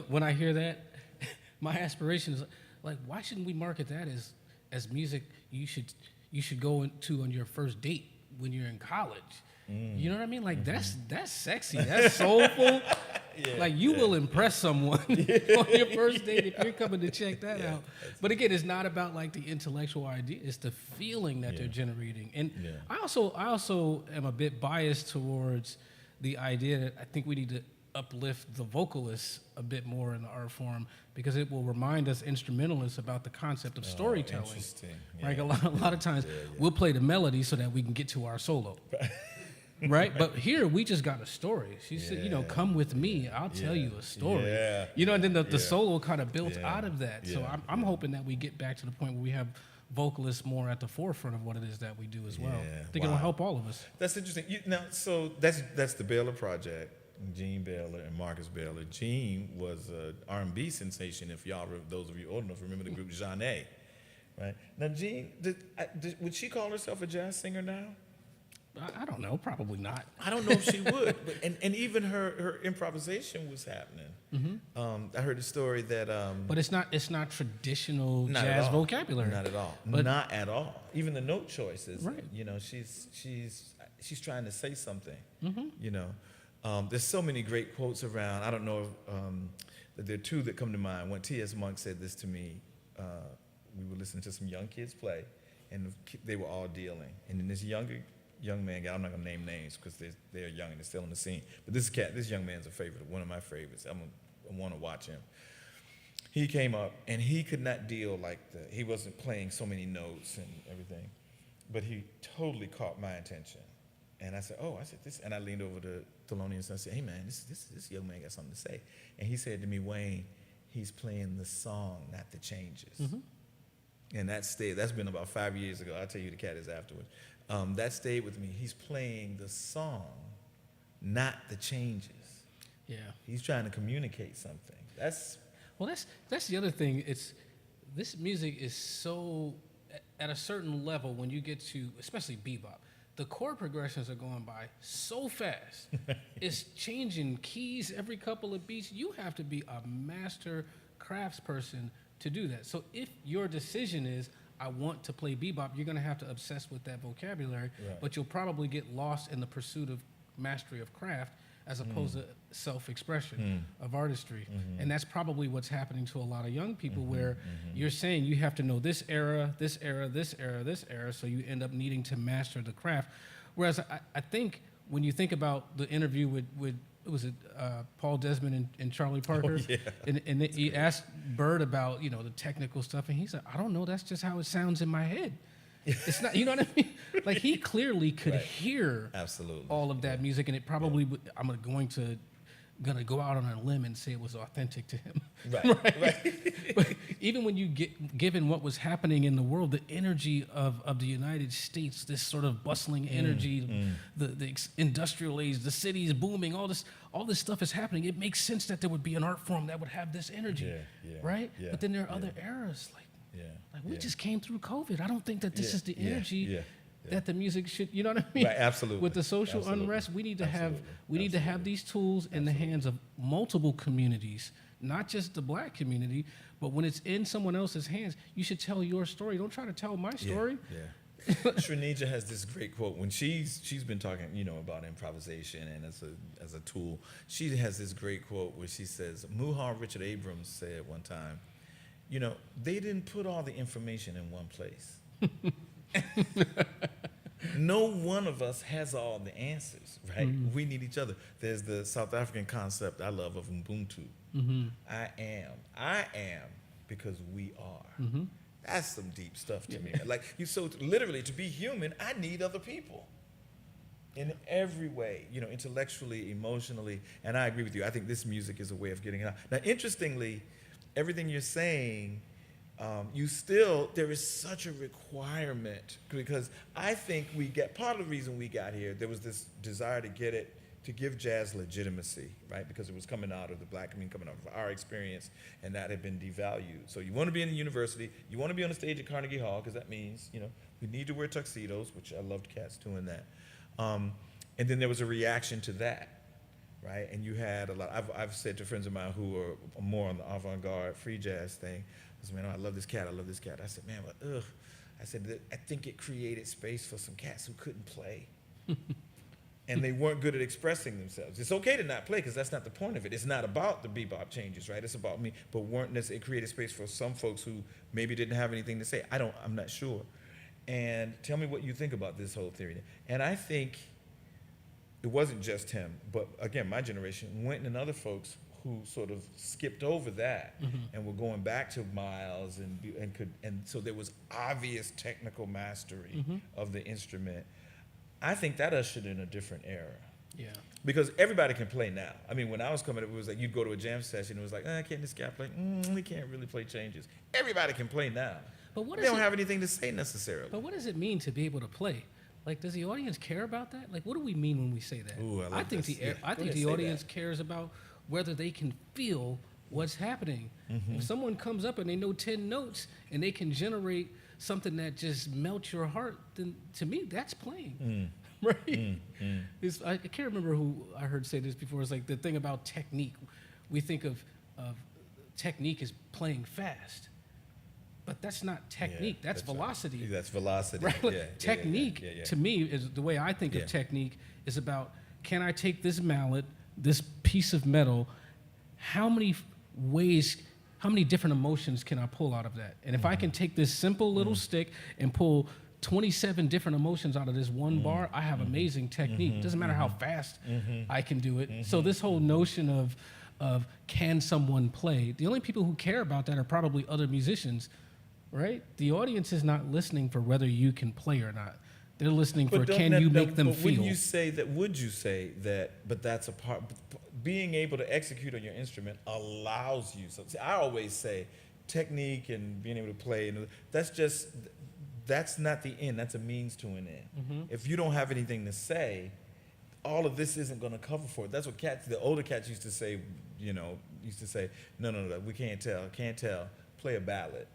when I hear that, my aspiration is like, why shouldn't we market that as music you should go into on your first date when you're in college? You know what I mean? Like that's sexy. That's soulful. Like you will impress someone on your first date if you're coming to check that out. But again, it's not about like the intellectual idea. It's the feeling that they're generating. And I also am a bit biased towards the idea that I think we need to uplift the vocalists a bit more in the art form, because it will remind us instrumentalists about the concept of storytelling. Interesting. Right? A lot of times we'll play the melody so that we can get to our solo. Right? But here we just got a story. She said, come with me. I'll tell you a story. And then the solo kind of built out of that. So I'm hoping that we get back to the point where we have vocalists more at the forefront of what it is that we do as well. I think it'll help all of us. That's interesting. So that's the Baylor Project. Gene Baylor and Marcus Baylor. Gene was an R&B sensation, if those of you old enough remember the group Jeanne, right? Now, Gene, would she call herself a jazz singer now? I don't know, probably not. I don't know if she would, but and even her improvisation was happening. I heard a story that. But it's not traditional jazz vocabulary. Not at all. Not at all. Even the note choices. Right. She's trying to say something. There's so many great quotes around. I don't know if there are two that come to mind. When T.S. Monk said this to me, we were listening to some young kids play, and they were all dealing. And then this young man, I'm not gonna name names because they're young and they're still in the scene. But this young man's a favorite, one of my favorites. I want to watch him. He came up and he could not deal he wasn't playing so many notes and everything, but he totally caught my attention. And I said this, and I leaned over to Thelonious and I said, hey man, this young man got something to say. And he said to me, Wayne, he's playing the song, not the changes. And that's been about 5 years ago. I'll tell you who the cat is afterwards. That stayed with me. He's playing the song, not the changes. Yeah. He's trying to communicate something. That's the other thing. This music is so, at a certain level, when you get to, especially bebop, the chord progressions are going by so fast. It's changing keys every couple of beats. You have to be a master craftsperson to do that. So if your decision is, I want to play bebop, you're going to have to obsess with that vocabulary, but you'll probably get lost in the pursuit of mastery of craft as opposed to self-expression of artistry. And that's probably what's happening to a lot of young people, where you're saying you have to know this era, this era, this era, this era, so you end up needing to master the craft. Whereas I think when you think about the interview with was it Paul Desmond and Charlie Parker? And he asked Bird about, the technical stuff, and he said, I don't know, that's just how it sounds in my head. It's not, you know what I mean? Like he clearly could hear all of that music, and it probably I'm gonna go out on a limb and say it was authentic to him. Right. But even when you given what was happening in the world, the energy of the United States, this sort of bustling energy, the industrial age, the cities booming, all this stuff is happening. It makes sense that there would be an art form that would have this energy, right? But then there are other eras, we just came through COVID. I don't think that this is the energy that the music should, you know what I mean? Right, absolutely. With the social unrest, we need to have these tools in the hands of multiple communities, not just the black community, but when it's in someone else's hands, you should tell your story. Don't try to tell my story. Srinija has this great quote when she's been talking, about improvisation and as a tool. She has this great quote where she says, Muhar Richard Abrams said one time, they didn't put all the information in one place. No one of us has all the answers, right? We need each other. There's the South African concept I love of Ubuntu. I am because we are. That's some deep stuff to me. So literally, to be human, I need other people in every way, intellectually, emotionally. And I agree with you. I think this music is a way of getting it out. Now, interestingly, everything you're saying, there is such a requirement, because I think part of the reason we got here, there was this desire to give jazz legitimacy, right? Because it was coming out of the black community, coming out of our experience, and that had been devalued. So you want to be in the university, you want to be on the stage at Carnegie Hall, because that means, we need to wear tuxedos, which I loved cats doing that. And then there was a reaction to that. right? And you had a lot. I've said to friends of mine who are more on the avant-garde free jazz thing, I said, man, I love this cat. I love this cat. I said, man, but ugh. I said, I think it created space for some cats who couldn't play. And they weren't good at expressing themselves. It's okay to not play because that's not the point of it. It's not about the bebop changes, right? It's about me, but it created space for some folks who maybe didn't have anything to say. I'm not sure. And tell me what you think about this whole theory. And I think it wasn't just him, but again, my generation, Wynton and other folks who sort of skipped over that and were going back to Miles and so there was obvious technical mastery of the instrument. I think that ushered in a different era. Yeah. Because everybody can play now. I mean, when I was coming up, it was like you'd go to a jam session, and it was like, can't this guy play? He can't really play changes. Everybody can play now. But what they don't have anything to say necessarily. But what does it mean to be able to play? Like, does the audience care about that? Like, what do we mean when we say that? Ooh, I think the audience cares about whether they can feel what's happening. If someone comes up and they know 10 notes and they can generate something that just melts your heart, then to me, that's playing. Right? I can't remember who I heard say this before. It's like the thing about technique. We think of technique as playing fast. But that's not technique. That's velocity. Right. That's velocity. Right? Like technique, to me, is the way I think of technique is about, can I take this mallet, this piece of metal, how many different emotions can I pull out of that? And if I can take this simple little stick and pull 27 different emotions out of this one bar, I have amazing technique. Doesn't matter how fast I can do it. So this whole notion of can someone play, the only people who care about that are probably other musicians, right? The audience is not listening for whether you can play or not. They're listening for can you make them feel. Would you say that, but that's a part, being able to execute on your instrument allows you, so see, I always say technique and being able to play, that's not the end, that's a means to an end. If you don't have anything to say, all of this isn't going to cover for it. That's what the older cats used to say, no, we can't tell, play a ballad.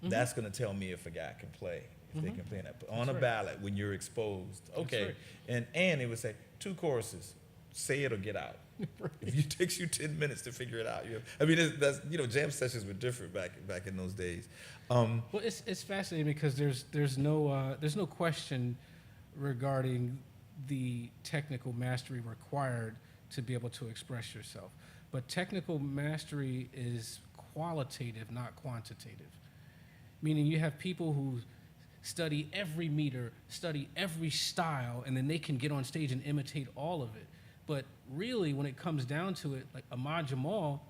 That's going to tell me if a guy can play. If they can play that. But on a ballad, when you're exposed, okay. Right. And it would say 2 choruses, say it or get out. Right. If it takes you 10 minutes to figure it out, jam sessions were different back in those days. Well, it's fascinating because there's no question regarding the technical mastery required to be able to express yourself. But technical mastery is qualitative, not quantitative. Meaning you have people who study every meter, study every style, and then they can get on stage and imitate all of it. But really, when it comes down to it, like Ahmad Jamal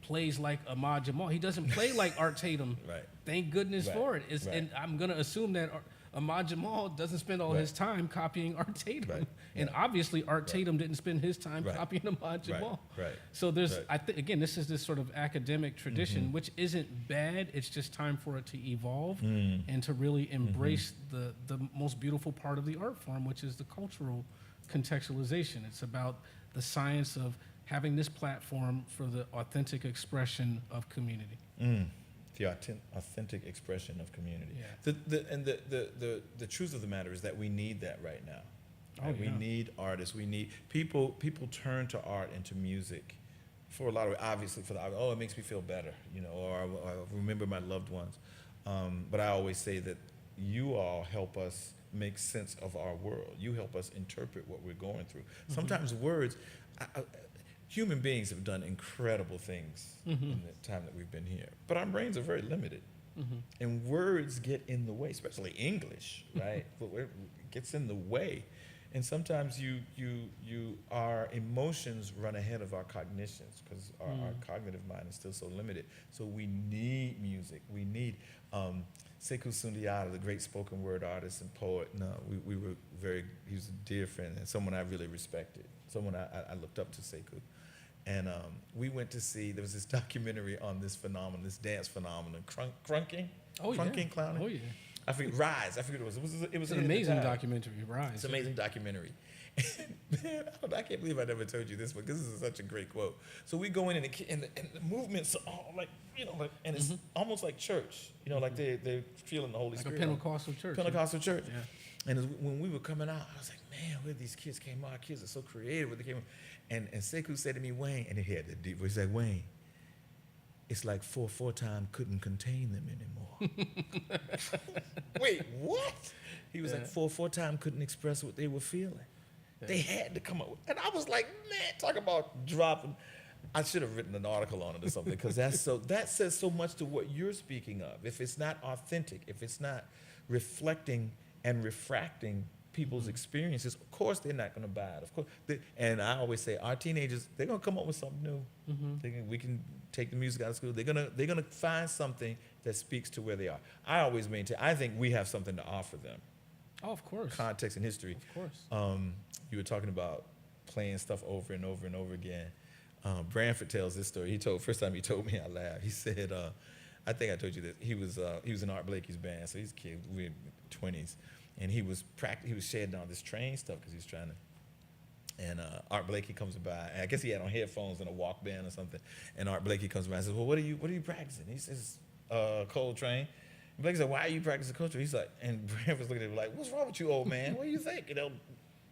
plays like Ahmad Jamal. He doesn't play like Art Tatum. Right. Thank goodness for it. And I'm going to assume that Ahmad Jamal doesn't spend all his time copying Art Tatum. Right. And obviously, Art Tatum didn't spend his time copying Ahmad Jamal. Right. So again, this is this sort of academic tradition, which isn't bad. It's just time for it to evolve and to really embrace the most beautiful part of the art form, which is the cultural contextualization. It's about the science of having this platform for the authentic expression of community. The authentic expression of community. Yeah. The truth of the matter is that we need that right now. Right? We need artists. We need people turn to art and to music for a lot of, obviously for it makes me feel better, or I remember my loved ones. But I always say that you all help us make sense of our world. You help us interpret what we're going through. Sometimes words, human beings have done incredible things in the time that we've been here, but our brains are very limited. And words get in the way, especially English, right? But it gets in the way. And sometimes our emotions run ahead of our cognitions because our cognitive mind is still so limited. So we need music. We need Sekou Sundiata, the great spoken word artist and poet. No, he was a dear friend and someone I really respected, someone I looked up to, Sekou. And we went to see, there was this documentary on this phenomenon, this dance phenomenon, crunking, clowning. Oh, yeah. I forget, Rise, I forget what it was. It was an amazing documentary, Rise. It's an amazing documentary. Man, I can't believe I never told you this, but this is such a great quote. So we go in and the movements are all and it's almost like church, like they're feeling the Holy Spirit. Like a Pentecostal church. Pentecostal church. Yeah. And when we were coming out, I was like, man, where these kids came out? Our kids are so creative. Where they came out. And Sekou said to me, Wayne, and he had the deep voice. He said, Wayne, it's like 4/4 time couldn't contain them anymore. Wait, what? He was like 4/4 time couldn't express what they were feeling. Yeah. They had to come up with, and I was like, man, talk about dropping. I should have written an article on it or something, because that says so much to what you're speaking of. If it's not authentic, if it's not reflecting and refracting people's experiences, of course they're not going to buy it. Of course, and I always say our teenagers, they're going to come up with something new. We can take the music out of school. They're gonna find something that speaks to where they are. I always maintain, I think we have something to offer them. Oh, of course. Context and history. Of course. You were talking about playing stuff over and over and over again. Branford tells this story. First time he told me, I laughed. He said, I think I told you this. He was in Art Blakey's band, so he's a kid, we're in 20s, and he was shedding all this train stuff because he was trying to. And Art Blakey comes by, and I guess he had on headphones and a Walkman or something. And Art Blakey comes by and says, "Well, what are you practicing?" He says, "Coltrane." And Blakey said, "Why are you practicing Coltrane?" He's like, and Branford's looking at him like, "What's wrong with you, old man? What do you think? You know,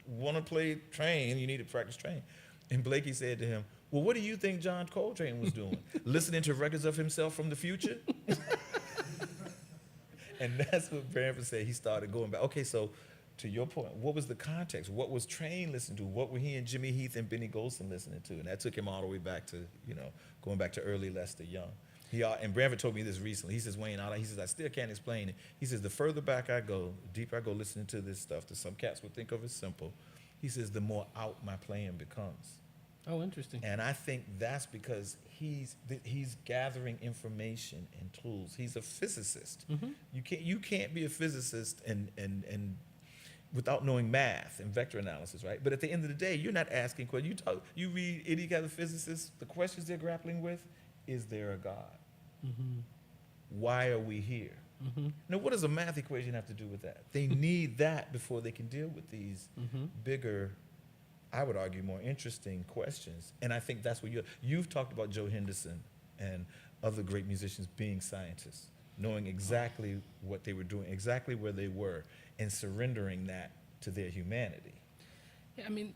want to play train? You need to practice train." And Blakey said to him, "Well, what do you think John Coltrane was doing? Listening to records of himself from the future?" And that's what Branford said. He started going back. Okay, so to your point, what was the context? What was Train listening to? What were he and Jimmy Heath and Benny Golson listening to? And that took him all the way back to, going back to early Lester Young. And Branford told me this recently. He says, Wayne, he says, I still can't explain it. He says, the further back I go, the deeper I go listening to this stuff that some cats would think of as simple, he says, the more out my playing becomes. Oh, interesting. And I think that's because he's gathering information and tools. He's a physicist. Mm-hmm. You can't be a physicist and without knowing math and vector analysis, right? But at the end of the day, you're not asking questions. You read any kind of physicist, the questions they're grappling with, is there a God? Mm-hmm. Why are we here? Mm-hmm. Now, what does a math equation have to do with that? They need that before they can deal with these bigger, I would argue, more interesting questions. And I think that's what you've talked about Joe Henderson and other great musicians being scientists, knowing exactly what they were doing, exactly where they were, and surrendering that to their humanity. Yeah, I mean,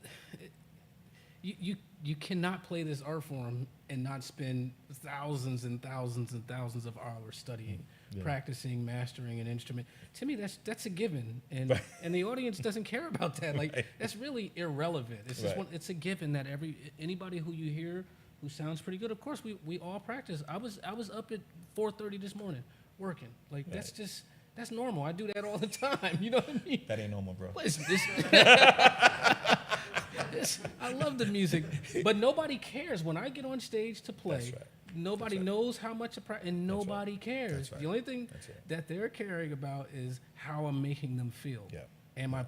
you cannot play this art form and not spend thousands and thousands and thousands of hours studying, practicing, mastering an instrument. To me, that's a given, and and the audience doesn't care about that. Like that's really irrelevant. It's just it's a given that anybody who you hear who sounds pretty good. Of course, we all practice. I was up at 4:30 this morning working. Like that's normal. I do that all the time. You know what I mean? That ain't normal, bro. I love the music, but nobody cares when I get on stage to play. That's right. Nobody knows how much and nobody cares. Right. The only thing that they're caring about is how I'm making them feel. Yeah. Am I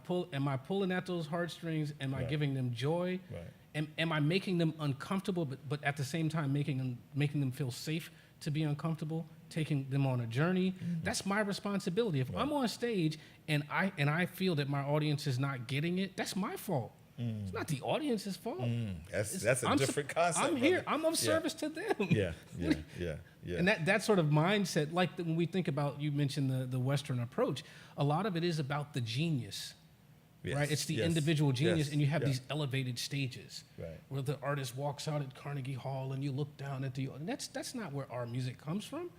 pulling at those heartstrings? Am I giving them joy? Right. Am I making them uncomfortable, but at the same time making them feel safe to be uncomfortable, taking them on a journey? That's my responsibility. If I'm on stage and I feel that my audience is not getting it, that's my fault. It's not the audience's fault. That's a different concept. I'm here. I'm of service to them. Yeah. And that sort of mindset, like when we think about, you mentioned the Western approach, a lot of it is about the genius, right? It's the individual genius, and you have these elevated stages where the artist walks out at Carnegie Hall and you look down at the audience. That's not where our music comes from.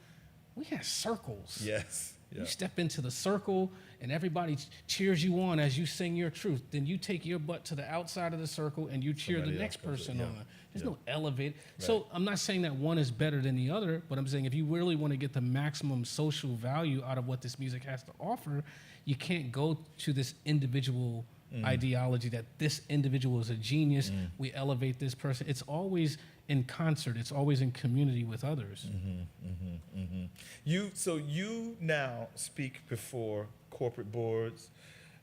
We have circles. Yes. You step into the circle and everybody cheers you on as you sing your truth. Then you take your butt to the outside of the circle and you cheer the next person on. There's no elevate. Right. So I'm not saying that one is better than the other, but I'm saying if you really want to get the maximum social value out of what this music has to offer, you can't go to this individual ideology that this individual is a genius. We elevate this person. It's always in concert. It's always in community with others. You now speak before corporate boards.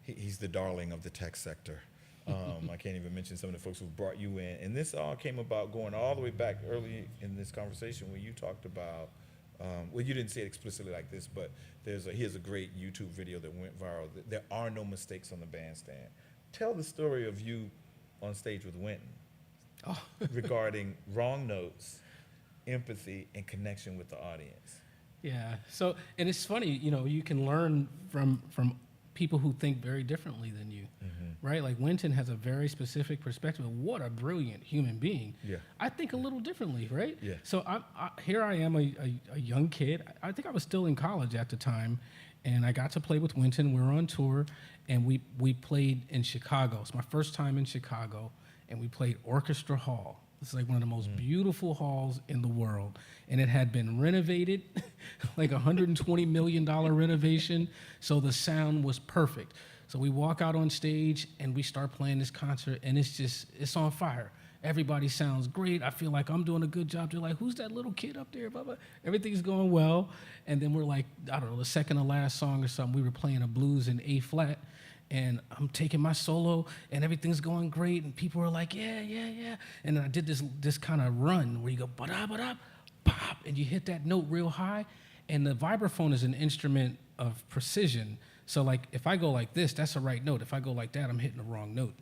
He's the darling of the tech sector. I can't even mention some of the folks who brought you in. And this all came about going all the way back early in this conversation when you talked about, well, you didn't say it explicitly like this, but here's a great YouTube video that went viral. There are no mistakes on the bandstand. Tell the story of you on stage with Wynton regarding wrong notes, empathy, and connection with the audience. Yeah. So, and it's funny, you can learn from people who think very differently than you, right? Like Wynton has a very specific perspective. What a brilliant human being. Yeah. I think a little differently, right? Yeah. So here I am, a young kid. I think I was still in college at the time, and I got to play with Wynton. We were on tour, and we played in Chicago. It's my first time in Chicago, and we played Orchestra Hall. It's like one of the most beautiful halls in the world. And it had been renovated, like $120 million renovation. So the sound was perfect. So we walk out on stage and we start playing this concert, and it's on fire. Everybody sounds great. I feel like I'm doing a good job. They're like, who's that little kid up there? Blah, blah. Everything's going well. And then we're like, I don't know, the second to last song or something, we were playing a blues in A flat. And I'm taking my solo, and everything's going great, and people are like, yeah, yeah, yeah. And then I did this kind of run where you go, ba-da, ba-da, pop, and you hit that note real high. And the vibraphone is an instrument of precision. So like, if I go like this, that's the right note. If I go like that, I'm hitting the wrong note,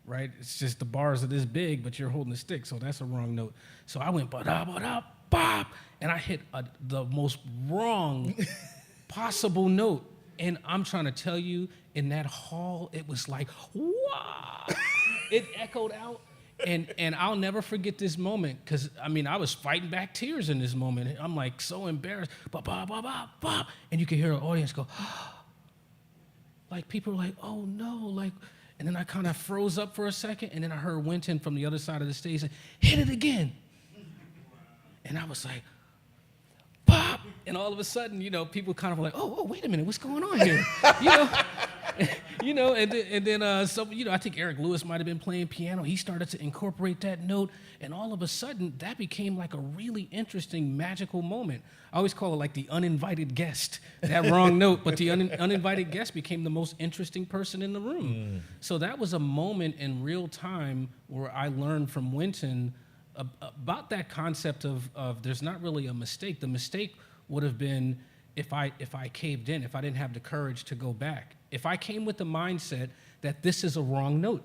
right? It's just the bars are this big, but you're holding the stick, so that's a wrong note. So I went ba-da, ba-da, pop, and I hit the most wrong possible note. And I'm trying to tell you, in that hall, it was like, wow. It echoed out. And I'll never forget this moment, because, I mean, I was fighting back tears in this moment. I'm like so embarrassed. Ba, ba, ba, ba, ba. And you can hear the audience go, like people are like, oh no, like, and then I kind of froze up for a second, and then I heard Wynton from the other side of the stage say, hit it again. And I was like, pop, and all of a sudden, you know, people kind of like, oh, wait a minute, what's going on here? And then so, you know, I think Eric Lewis might have been playing piano. He started to incorporate that note, and all of a sudden, that became like a really interesting, magical moment. I always call it like the uninvited guest, that wrong note, but the uninvited guest became the most interesting person in the room. So that was a moment in real time where I learned from Wynton about that concept of there's not really a mistake. The mistake would have been if I caved in, if I didn't have the courage to go back. If I came with the mindset that this is a wrong note,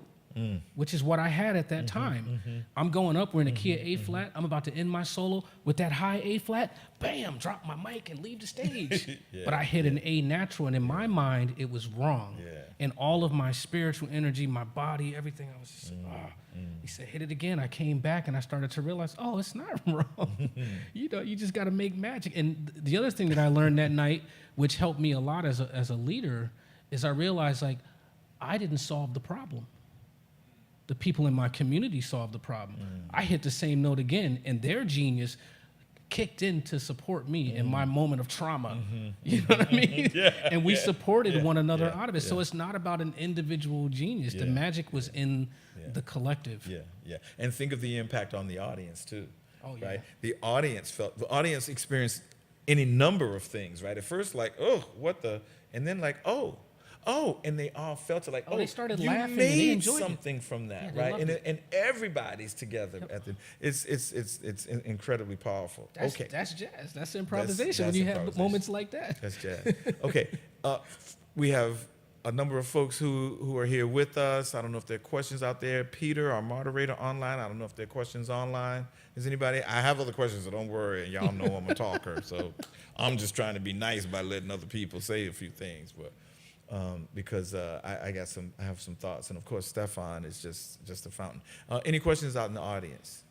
which is what I had at that time. I'm going up, we're in a key of A flat, I'm about to end my solo with that high A flat, bam, drop my mic and leave the stage. But I hit an A natural, and in my mind, it was wrong. And all of my spiritual energy, my body, everything, I was just, He said, hit it again. I came back and I started to realize, oh, it's not wrong. You know, you just got to make magic. And the other thing that I learned that night, which helped me a lot as a leader, is I realized, like, I didn't solve the problem. The people in my community solved the problem. I hit the same note again, and their genius kicked in to support me in my moment of trauma. You know what I mean? And we supported one another out of it. So it's not about an individual genius. The magic was in the collective. And think of the impact on the audience too. Oh, yeah. Right? The audience experienced any number of things, right? At first, like, oh, what the, and then like, oh, and they all felt it, like, they started you laughing and made they enjoyed something from that, they right? loved it. And everybody's together at the. It's incredibly powerful. That's jazz. That's improvisation. That's when you have improvisation. moments like that. That's jazz. Okay, we have a number of folks who are here with us. I don't know if there are questions out there. Peter, our moderator online, I don't know if there are questions online. Is anybody? I have other questions, so don't worry. Y'all know I'm a talker, so I'm just trying to be nice by letting other people say a few things, but. Because I have some thoughts, and of course Stefon is just a fountain. Any questions out in the audience?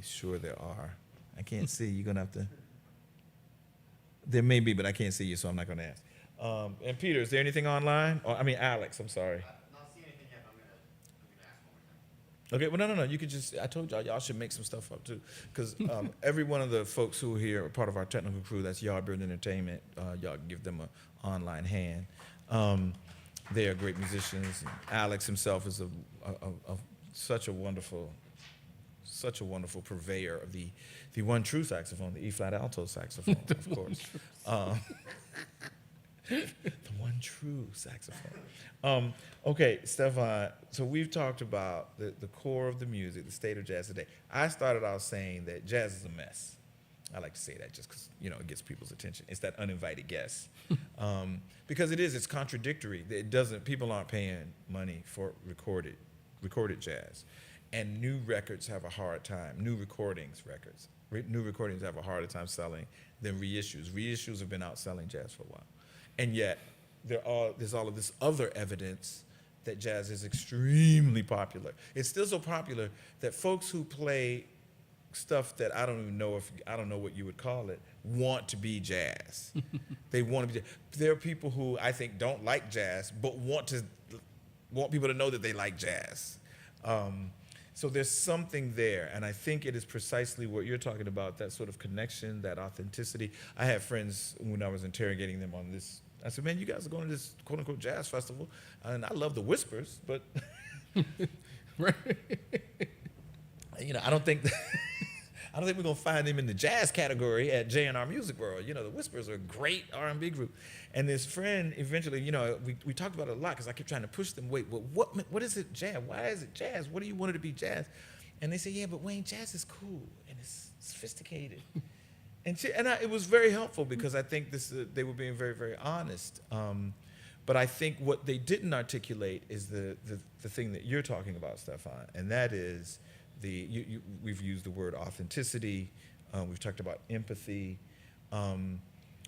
Sure there are. I can't see. You're gonna have to. There may be, but I can't see you, so I'm not gonna ask. And Peter, is there anything online? Alex, I'm sorry. Not seeing anything yet, but I'm gonna ask one more time. Okay, well, no. You could just. I told y'all should make some stuff up too, because every one of the folks who are here are part of our technical crew. That's Yardbird Entertainment. Y'all give them an online hand. They are great musicians. And Alex himself is such a wonderful purveyor of the one true saxophone, the E flat alto saxophone, of course. The one true saxophone. Okay, Stefon. So we've talked about the core of the music, the state of jazz today. I started out saying that jazz is a mess. I like to say that just because, it gets people's attention. It's that uninvited guest. Because it's contradictory. People aren't paying money for recorded jazz. And new records have a hard time, new recordings have a harder time selling than reissues. Reissues have been outselling jazz for a while. And yet, there's all of this other evidence that jazz is extremely popular. It's still so popular that folks who play stuff that I don't know what you would call it, want to be jazz. They want to be. There are people who I think don't like jazz, but want people to know that they like jazz. So there's something there, and I think it is precisely what you're talking about, that sort of connection, that authenticity. I had friends when I was interrogating them on this. I said, man, you guys are going to this quote-unquote jazz festival, and I love the whispers, but Right. I don't think we're gonna find them in the jazz category at J&R Music World. The Whispers are a great R&B group. And this friend eventually, we talked about it a lot because I kept trying to push them. Wait, well, what is it jazz? Why is it jazz? What do you want it to be jazz? And they say, yeah, but Wayne, jazz is cool and it's sophisticated. It was very helpful because I think they were being very, very honest. But I think what they didn't articulate is the thing that you're talking about, Stefon, and that is we've used the word authenticity. We've talked about empathy.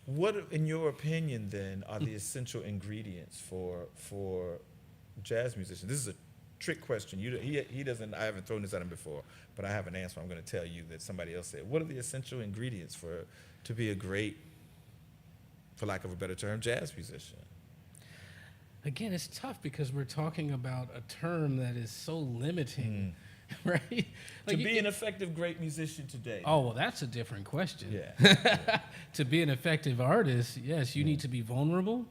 What, in your opinion, then, are the essential ingredients for jazz musicians? This is a trick question. He doesn't. I haven't thrown this at him before, but I have an answer. I'm going to tell you that somebody else said. What are the essential ingredients to be a great, for lack of a better term, jazz musician? Again, it's tough because we're talking about a term that is so limiting, right? To be an effective great musician today. Oh, well, that's a different question. Yeah. To be an effective artist, yes, you need to be vulnerable.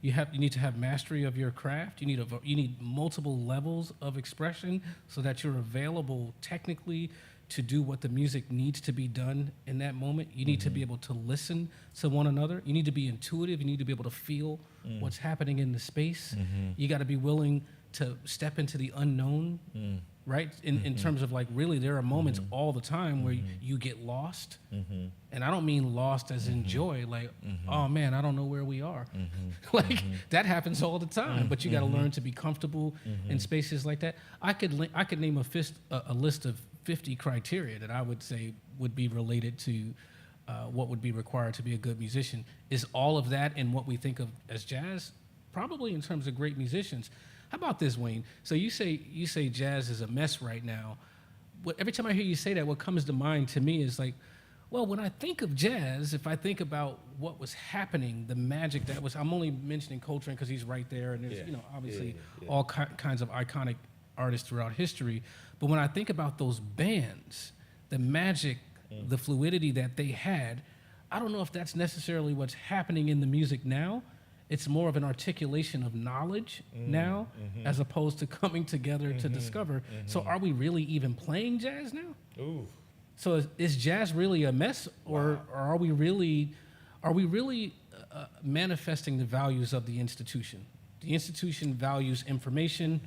Yeah. You need to have mastery of your craft. You need multiple levels of expression so that you're available technically to do what the music needs to be done in that moment. You need to be able to listen to one another. You need to be intuitive. You need to be able to feel what's happening in the space. You got to be willing to step into the unknown, right? In terms of really there are moments all the time where you get lost. And I don't mean lost as in joy, oh man, I don't know where we are. That happens all the time, but you got to learn to be comfortable in spaces like that. I could name a list of 50 criteria that I would say would be related to what would be required to be a good musician. Is all of that in what we think of as jazz? Probably in terms of great musicians. How about this, Wayne? So you say jazz is a mess right now. Every time I hear you say that, what comes to mind to me is when I think of jazz, if I think about what was happening, the magic that was, I'm only mentioning Coltrane because he's right there, and there's obviously all kinds of iconic artists throughout history. But when I think about those bands, the magic, the fluidity that they had, I don't know if that's necessarily what's happening in the music now. It's more of an articulation of knowledge now, as opposed to coming together to discover. So are we really even playing jazz now? Ooh. So is jazz really a mess, or are we really manifesting the values of the institution? The institution values information.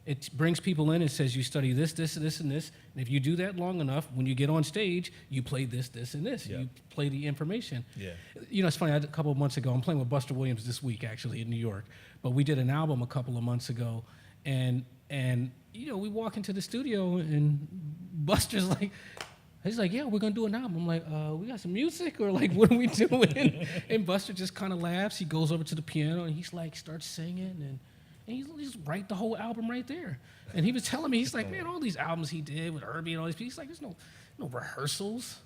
It brings people in and says, you study this, this, and this, and this. And if you do that long enough, when you get on stage, you play this, this, and this. You play the information. Yeah. It's funny, a couple of months ago, I'm playing with Buster Williams this week, actually, in New York. But we did an album a couple of months ago. And we walk into the studio, and Buster's he's like, yeah, we're going to do an album. I'm like, we got some music? Or what are we doing? And Buster just kind of laughs. He goes over to the piano, and he's starts singing, and he just write the whole album right there. And he was telling me, he's like, man, all these albums he did with Herbie and all these people, he's like, there's no rehearsals.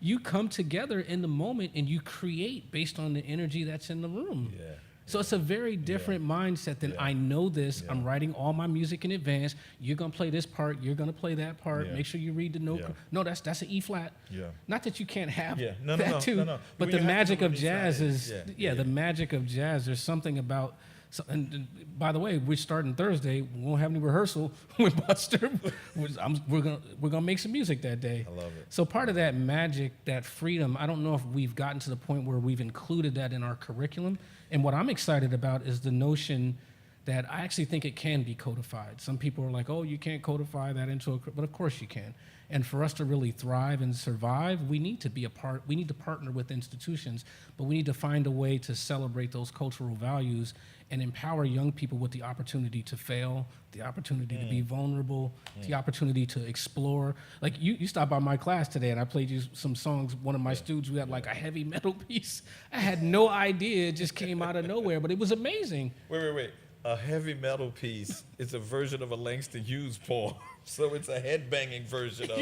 You come together in the moment and you create based on the energy that's in the room. Yeah. So it's a very different mindset than I know this. I'm writing all my music in advance. You're gonna play this part. You're gonna play that part. Make sure you read the note. No, that's an E flat. Yeah. Not that you can't have that too. No. But the magic of jazz is the magic of jazz. There's something about. So, and by the way, we're starting Thursday. We won't have any rehearsal with Buster. We're gonna make some music that day. I love it. So part of that magic, that freedom, I don't know if we've gotten to the point where we've included that in our curriculum. And what I'm excited about is the notion that I actually think it can be codified. Some people are like, oh, you can't codify that into a, but of course you can. And for us to really thrive and survive, we need to be a part, we need to partner with institutions, but we need to find a way to celebrate those cultural values and empower young people with the opportunity to fail, the opportunity to be vulnerable, the opportunity to explore. Like you stopped by my class today and I played you some songs. One of my students, we had like a heavy metal piece. I had no idea, it just came out of nowhere, but it was amazing. Wait. A heavy metal piece is a version of a Langston Hughes poem. So it's a headbanging version of,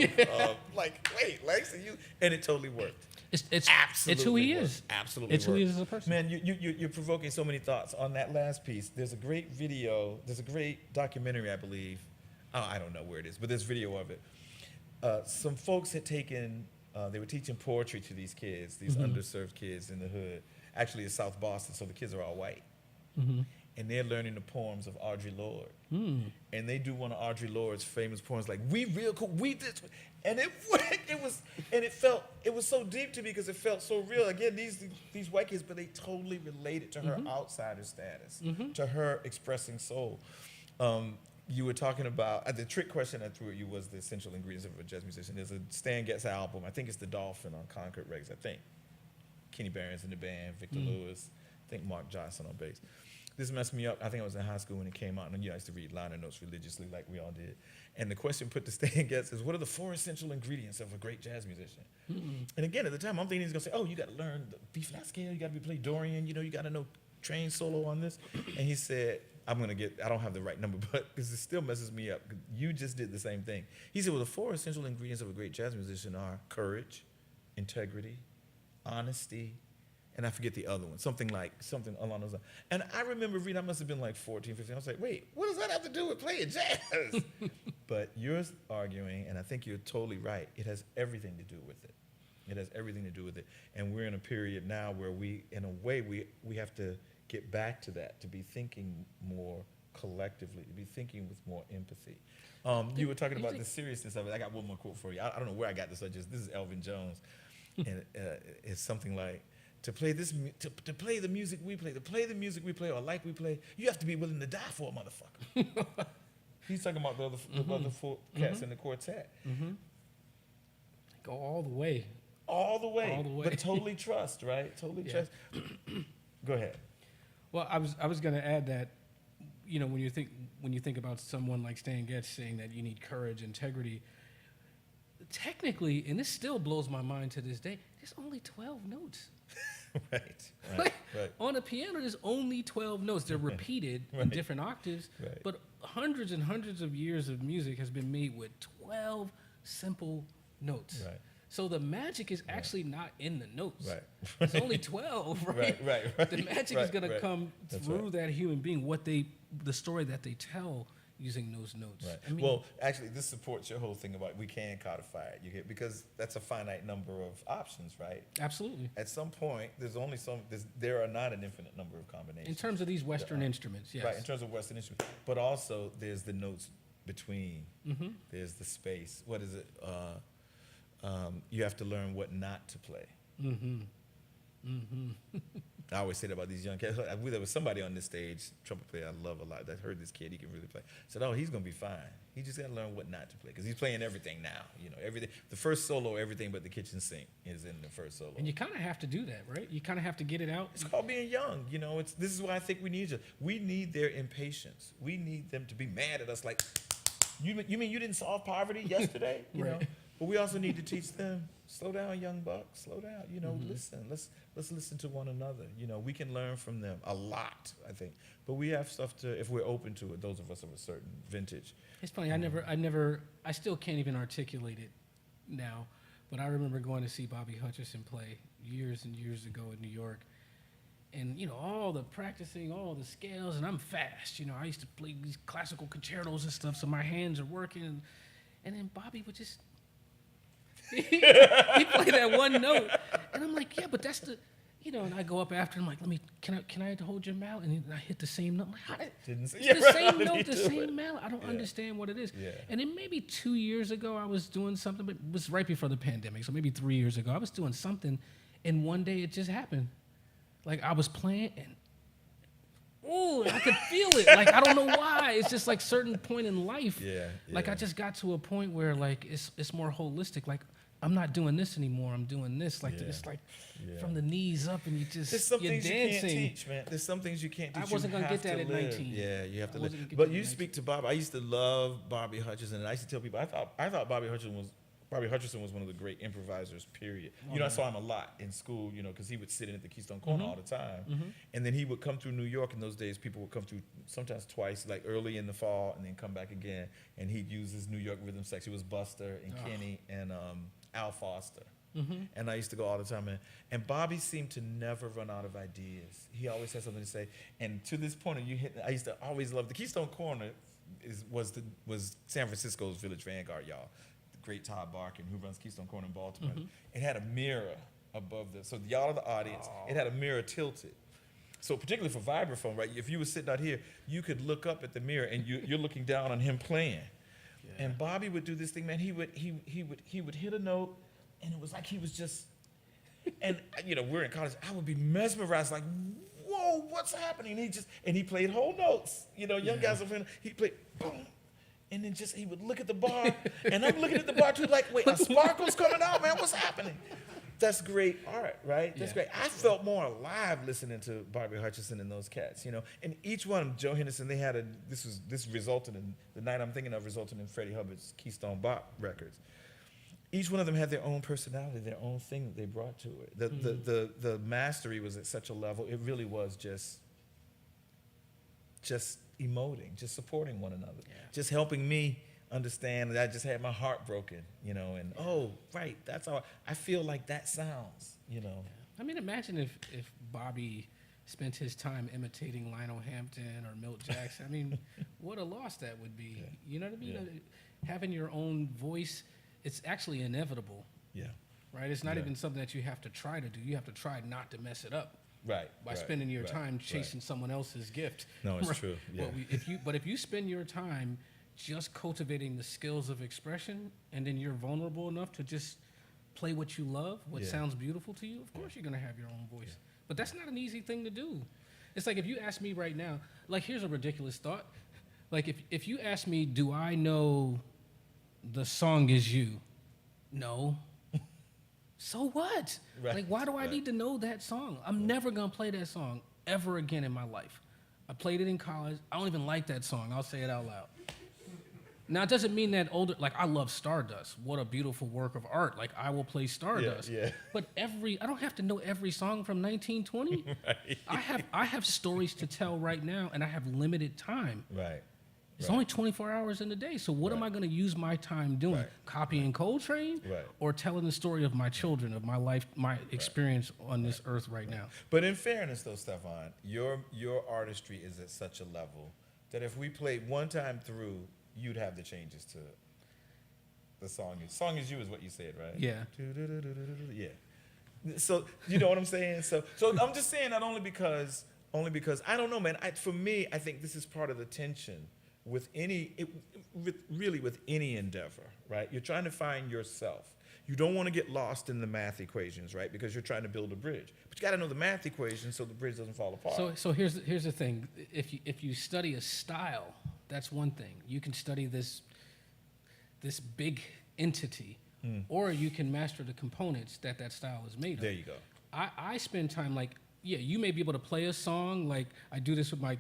Langston Hughes, and it totally worked. It's Absolutely it's who he worked. is. Absolutely It's who he worked. is as a person. Man, you're provoking so many thoughts on that last piece. There's a great video. There's a great documentary, I believe. Oh, I don't know where it is, but there's video of it. Some folks had taken, they were teaching poetry to these kids, these underserved kids in the hood. Actually, it's South Boston, so the kids are all white. And they're learning the poems of Audre Lorde. And they do one of Audre Lorde's famous poems, like, we real cool, we this. And it was so deep to me because it felt so real. Again, these white kids, but they totally related to her outsider status, to her expressing soul. You were talking about, the trick question I threw at you was the essential ingredients of a jazz musician. There's a Stan Getz album, I think it's The Dolphin on Concord Records, I think. Kenny Barron's in the band, Victor Lewis, I think Mark Johnson on bass. This messed me up. I think I was in high school when it came out, and I used to read liner notes religiously like we all did. And the question put to Stan Getz is, what are the 4 essential ingredients of a great jazz musician? And again, at the time, I'm thinking he's going to say, oh, you got to learn the B-flat scale, you got to play Dorian, you got to know train solo on this. And he said, I don't have the right number, but because it still messes me up. You just did the same thing. He said, well, the 4 essential ingredients of a great jazz musician are courage, integrity, honesty, and I forget the other one, something along those lines. And I remember reading, I must have been like 14, 15. I was like, wait, what does that have to do with playing jazz? But you're arguing, and I think you're totally right, it has everything to do with it. It has everything to do with it. And we're in a period now where we have to get back to that, to be thinking more collectively, to be thinking with more empathy. You were talking about the seriousness of it. I got one more quote for you. I don't know where I got this. This is Elvin Jones. And it's something like, to play the music we play, or like we play, you have to be willing to die for a motherfucker. He's talking about the other 4 cats in the quartet. Go all the way. All the way. But totally trust, right? Totally trust. Go ahead. Well, I was going to add that, when you think about someone like Stan Getz saying that you need courage, integrity, technically, and this still blows my mind to this day, there's only 12 notes. Right. On a piano, there's only 12 notes. They're repeated in different octaves, but hundreds and hundreds of years of music has been made with 12 simple notes. Right. So the magic is actually not in the notes. Right. It's only 12, right? Right. The magic is going to come through that human being, the story that they tell using those notes. Right. I mean, well, actually, this supports your whole thing about we can codify it. Because that's a finite number of options, right? Absolutely. At some point, there are not an infinite number of combinations. In terms of these Western instruments, yes. Right, in terms of Western instruments. But also, there's the notes between. There's the space. What is it? You have to learn what not to play. I always say that about these young kids. There was somebody on this stage, trumpet player I love a lot, that heard this kid, he can really play. Said, oh, he's going to be fine. He just got to learn what not to play, because he's playing everything now. Everything. The first solo, everything but the kitchen sink is in the first solo. And you kind of have to do that, right? You kind of have to get it out. It's called being young. This is why I think we need you. We need their impatience. We need them to be mad at us like, you mean you didn't solve poverty yesterday? You know? But we also need to teach them, slow down, young buck, slow down. Listen. Let's listen to one another. We can learn from them a lot, I think. But we have stuff if we're open to it, those of us of a certain vintage. It's funny, I still can't even articulate it now, but I remember going to see Bobby Hutcherson play years and years ago in New York. And, all the practicing, all the scales, and I'm fast. I used to play these classical concertos and stuff, so my hands are working. And then Bobby would just... he played that one note, and I'm like, yeah, but that's the, and I go up after him like, can I hold your mallet? And I hit the same note. I'm like, it's the same note, the same mallet. I don't understand what it is. Yeah. And then maybe 2 years ago, I was doing something, but it was right before the pandemic, so maybe 3 years ago, I was doing something, and one day it just happened. Like I was playing, and ooh, I could feel it. Like, I don't know why. It's just like certain point in life. Yeah, Like, yeah. I just got to a point where like it's more holistic. Like, I'm not doing this anymore. I'm doing this. Like, Yeah. it's like Yeah. from the knees up, and There's some you're things dancing. you can't teach, man. There's some things you can't teach. I wasn't You gonna have get that to at live. 19. Yeah, you have to I live. wasn't gonna get But that you at speak to Bob. I used to love Bobby Hutcherson, and I used to tell people I thought Bobby Hutcherson was one of the great improvisers. Period. You know, I saw him a lot in school. You know, because he would sit in at the Keystone Corner all the time, and then he would come through New York. In those days, people would come through sometimes twice, like early in the fall, and then come back again. And he'd use his New York rhythm section. It was Buster and Kenny and Al Foster. And I used to go all the time. And Bobby seemed to never run out of ideas. He always had something to say. And to this point, I used to always love the Keystone Corner was San Francisco's Village Vanguard, y'all. The great Todd Barkin, who runs Keystone Corner in Baltimore. It had a mirror above so y'all are the audience. It had a mirror tilted. So particularly for vibraphone, right? If you were sitting out here, you could look up at the mirror and you're looking down on him playing. Yeah. And Bobby would do this thing, man. He would hit a note. And it was like he was just, and you know, we're in college. I would be mesmerized, like, whoa, what's happening? He played whole notes. You know, young guys over here. He played boom, and then he would look at the bar, and I'm looking at the bar too, like, wait, a sparkle's coming out, man. What's happening? That's great art, right? That's great. I felt more alive listening to Bobby Hutcherson and those cats, you know. And each one, Joe Henderson, they had this resulted in the night I'm thinking of resulted in Freddie Hubbard's Keystone Bop records. Each one of them had their own personality, their own thing that they brought to it. The mastery was at such a level, it really was just emoting, just supporting one another, just helping me understand that I just had my heart broken, you know, and right, that's how I feel like that sounds, you know. I mean, imagine if Bobby spent his time imitating Lionel Hampton or Milt Jackson. I mean, what a loss that would be. Yeah. You know what I mean? Yeah. Having your own voice, it's actually inevitable. Yeah. Right? It's not even something that you have to try to do. You have to try not to mess it up. Right. By spending your time chasing someone else's gift. No, it's true. Yeah. Well, if you spend your time just cultivating the skills of expression, and then you're vulnerable enough to just play what you love, what sounds beautiful to you, of course you're gonna have your own voice. But that's not an easy thing to do. It's like if you ask me right now, like here's a ridiculous thought. Like if you ask me, do I know the song Is You? No. So what? Right. Like, why do I need to know that song? I'm never gonna play that song ever again in my life. I played it in college. I don't even like that song. I'll say it out loud. Now, it doesn't mean that like I love Stardust. What a beautiful work of art. Like, I will play Stardust. Yeah. But I don't have to know every song from 1920. Right. I have stories to tell right now, and I have limited time. Right. It's only 24 hours in a day. So what am I going to use my time doing? Right. Copying Coltrane? Right. Or telling the story of my children, of my life, my experience on this earth right now? But in fairness, though, Stefon, your artistry is at such a level that if we played one time through, you'd have the changes to the song. Song Is You is what you said, right? Yeah. Yeah. So you know what I'm saying? So I'm just saying that only because I don't know, man. For me, I think this is part of the tension with any endeavor, right? You're trying to find yourself. You don't want to get lost in the math equations, right? Because you're trying to build a bridge. But you got to know the math equation so the bridge doesn't fall apart. So here's the thing. If you study a style, that's one thing. You can study this big entity, or you can master the components that style is made of. There you go. I spend time like, you may be able to play a song. Like I do this with my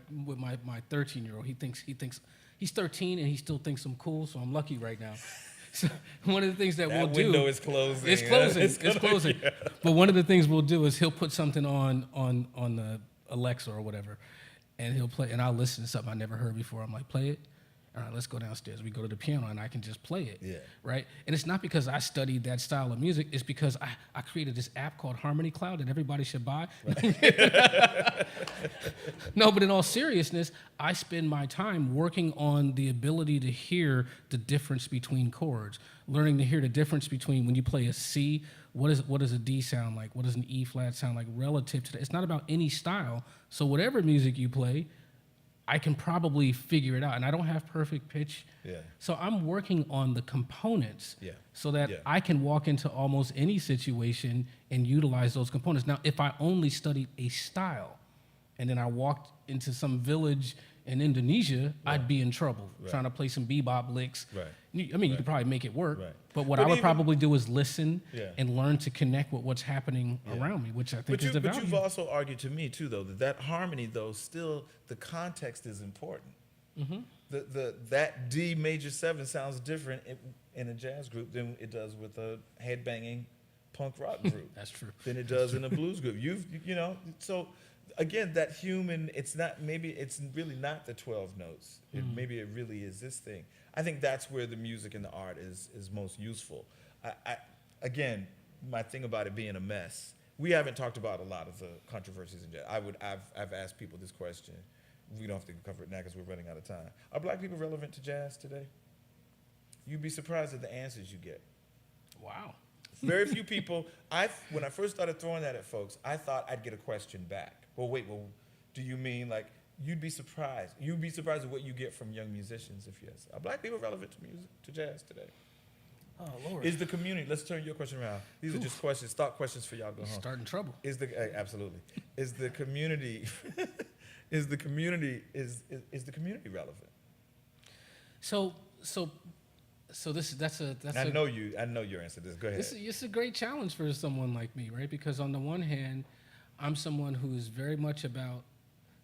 13-year-old. He thinks he's 13 and he still thinks I'm cool, so I'm lucky right now. So one of the things that we'll do. That window is closing. It's closing. It's closing. Yeah. But one of the things we'll do is he'll put something on the Alexa or whatever, and he'll play, and I'll listen to something I never heard before. I'm like, play it. All right, let's go downstairs. We go to the piano, and I can just play it. Yeah. Right? And it's not because I studied that style of music. It's because I created this app called Harmony Cloud that everybody should buy. Right. No, but in all seriousness, I spend my time working on the ability to hear the difference between chords, learning to hear the difference between when you play a C, what does a D sound like? What does an E flat sound like relative to that? It's not about any style. So whatever music you play, I can probably figure it out, and I don't have perfect pitch. Yeah. So I'm working on the components so that I can walk into almost any situation and utilize those components. Now, if I only studied a style and then I walked into some village in Indonesia, I'd be in trouble trying to play some bebop licks. Right. I mean, you could probably make it work, Right. but what But I would even- probably do is listen Yeah. and learn to connect with what's happening around me, which I think is the But value. you've also argued to me too, though, that harmony, though, still the context is important. That D major 7 sounds different in a jazz group than it does with a headbanging punk rock group. That's true. Than it does in a blues group. So again, that human, it's really not the 12 notes. Maybe it really is this thing. I think that's where the music and the art is most useful. Again, my thing about it being a mess, we haven't talked about a lot of the controversies in jazz. I've asked people this question. We don't have to cover it now because we're running out of time. Are black people relevant to jazz today? You'd be surprised at the answers you get. Wow. Very few people. When I first started throwing that at folks, I thought I'd get a question back. Well, do you mean like you'd be surprised? You'd be surprised at what you get from young musicians if yes. Are black people relevant to music, to jazz today? Oh, Lord. Is the community? Let's turn your question around. These are just questions, thought questions for y'all. Go home. Starting trouble. Absolutely? Is the community? Is the community relevant? So that's I know your answer to this. Go ahead. It's a great challenge for someone like me, right? Because on the one hand, I'm someone who is very much about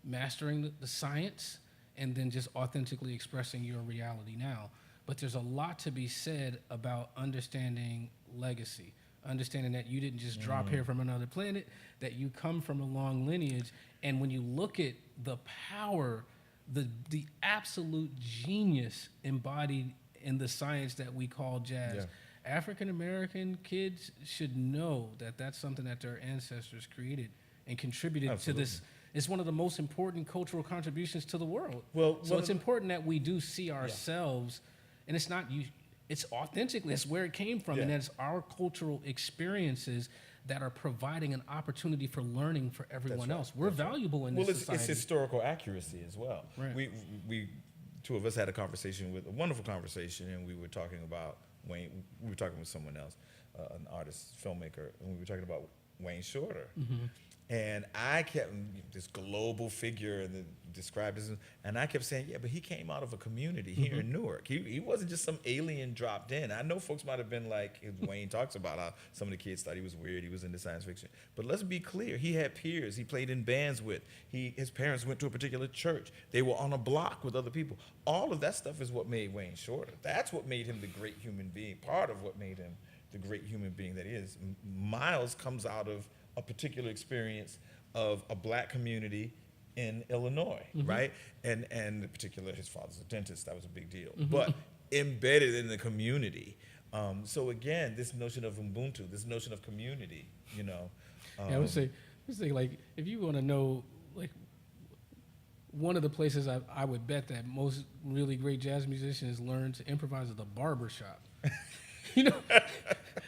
mastering the science and then just authentically expressing your reality now. But there's a lot to be said about understanding legacy, understanding that you didn't just drop here from another planet, that you come from a long lineage. And when you look at the power, the absolute genius embodied in the science that we call jazz, African American kids should know that that's something that their ancestors created and contributed to this. It's one of the most important cultural contributions to the world. Well, so it's important that we do see ourselves, and it's not you. It's authentically. It's where it came from, and it's our cultural experiences that are providing an opportunity for learning for everyone else. We're valuable in this society. It's historical accuracy as well. Right. We two of us had a wonderful conversation, and we were talking about Wayne. We were talking with someone else, an artist, filmmaker, and we were talking about Wayne Shorter. And I kept this global figure and described as, and I kept saying, yeah, but he came out of a community here in Newark. He wasn't just some alien dropped in. I know folks might have been like, Wayne talks about how some of the kids thought he was weird, he was into science fiction. But let's be clear, he had peers he played in bands with. His parents went to a particular church. They were on a block with other people. All of that stuff is what made Wayne Shorter. That's what made him the great human being, part of what made him the great human being that he is. Miles comes out of a particular experience of a black community in Illinois, right? And in particular, his father's a dentist. That was a big deal. But embedded in the community. So again, this notion of Ubuntu, this notion of community, I would say, like, if you want to know, like, one of the places I would bet that most really great jazz musicians learn to improvise is the barbershop.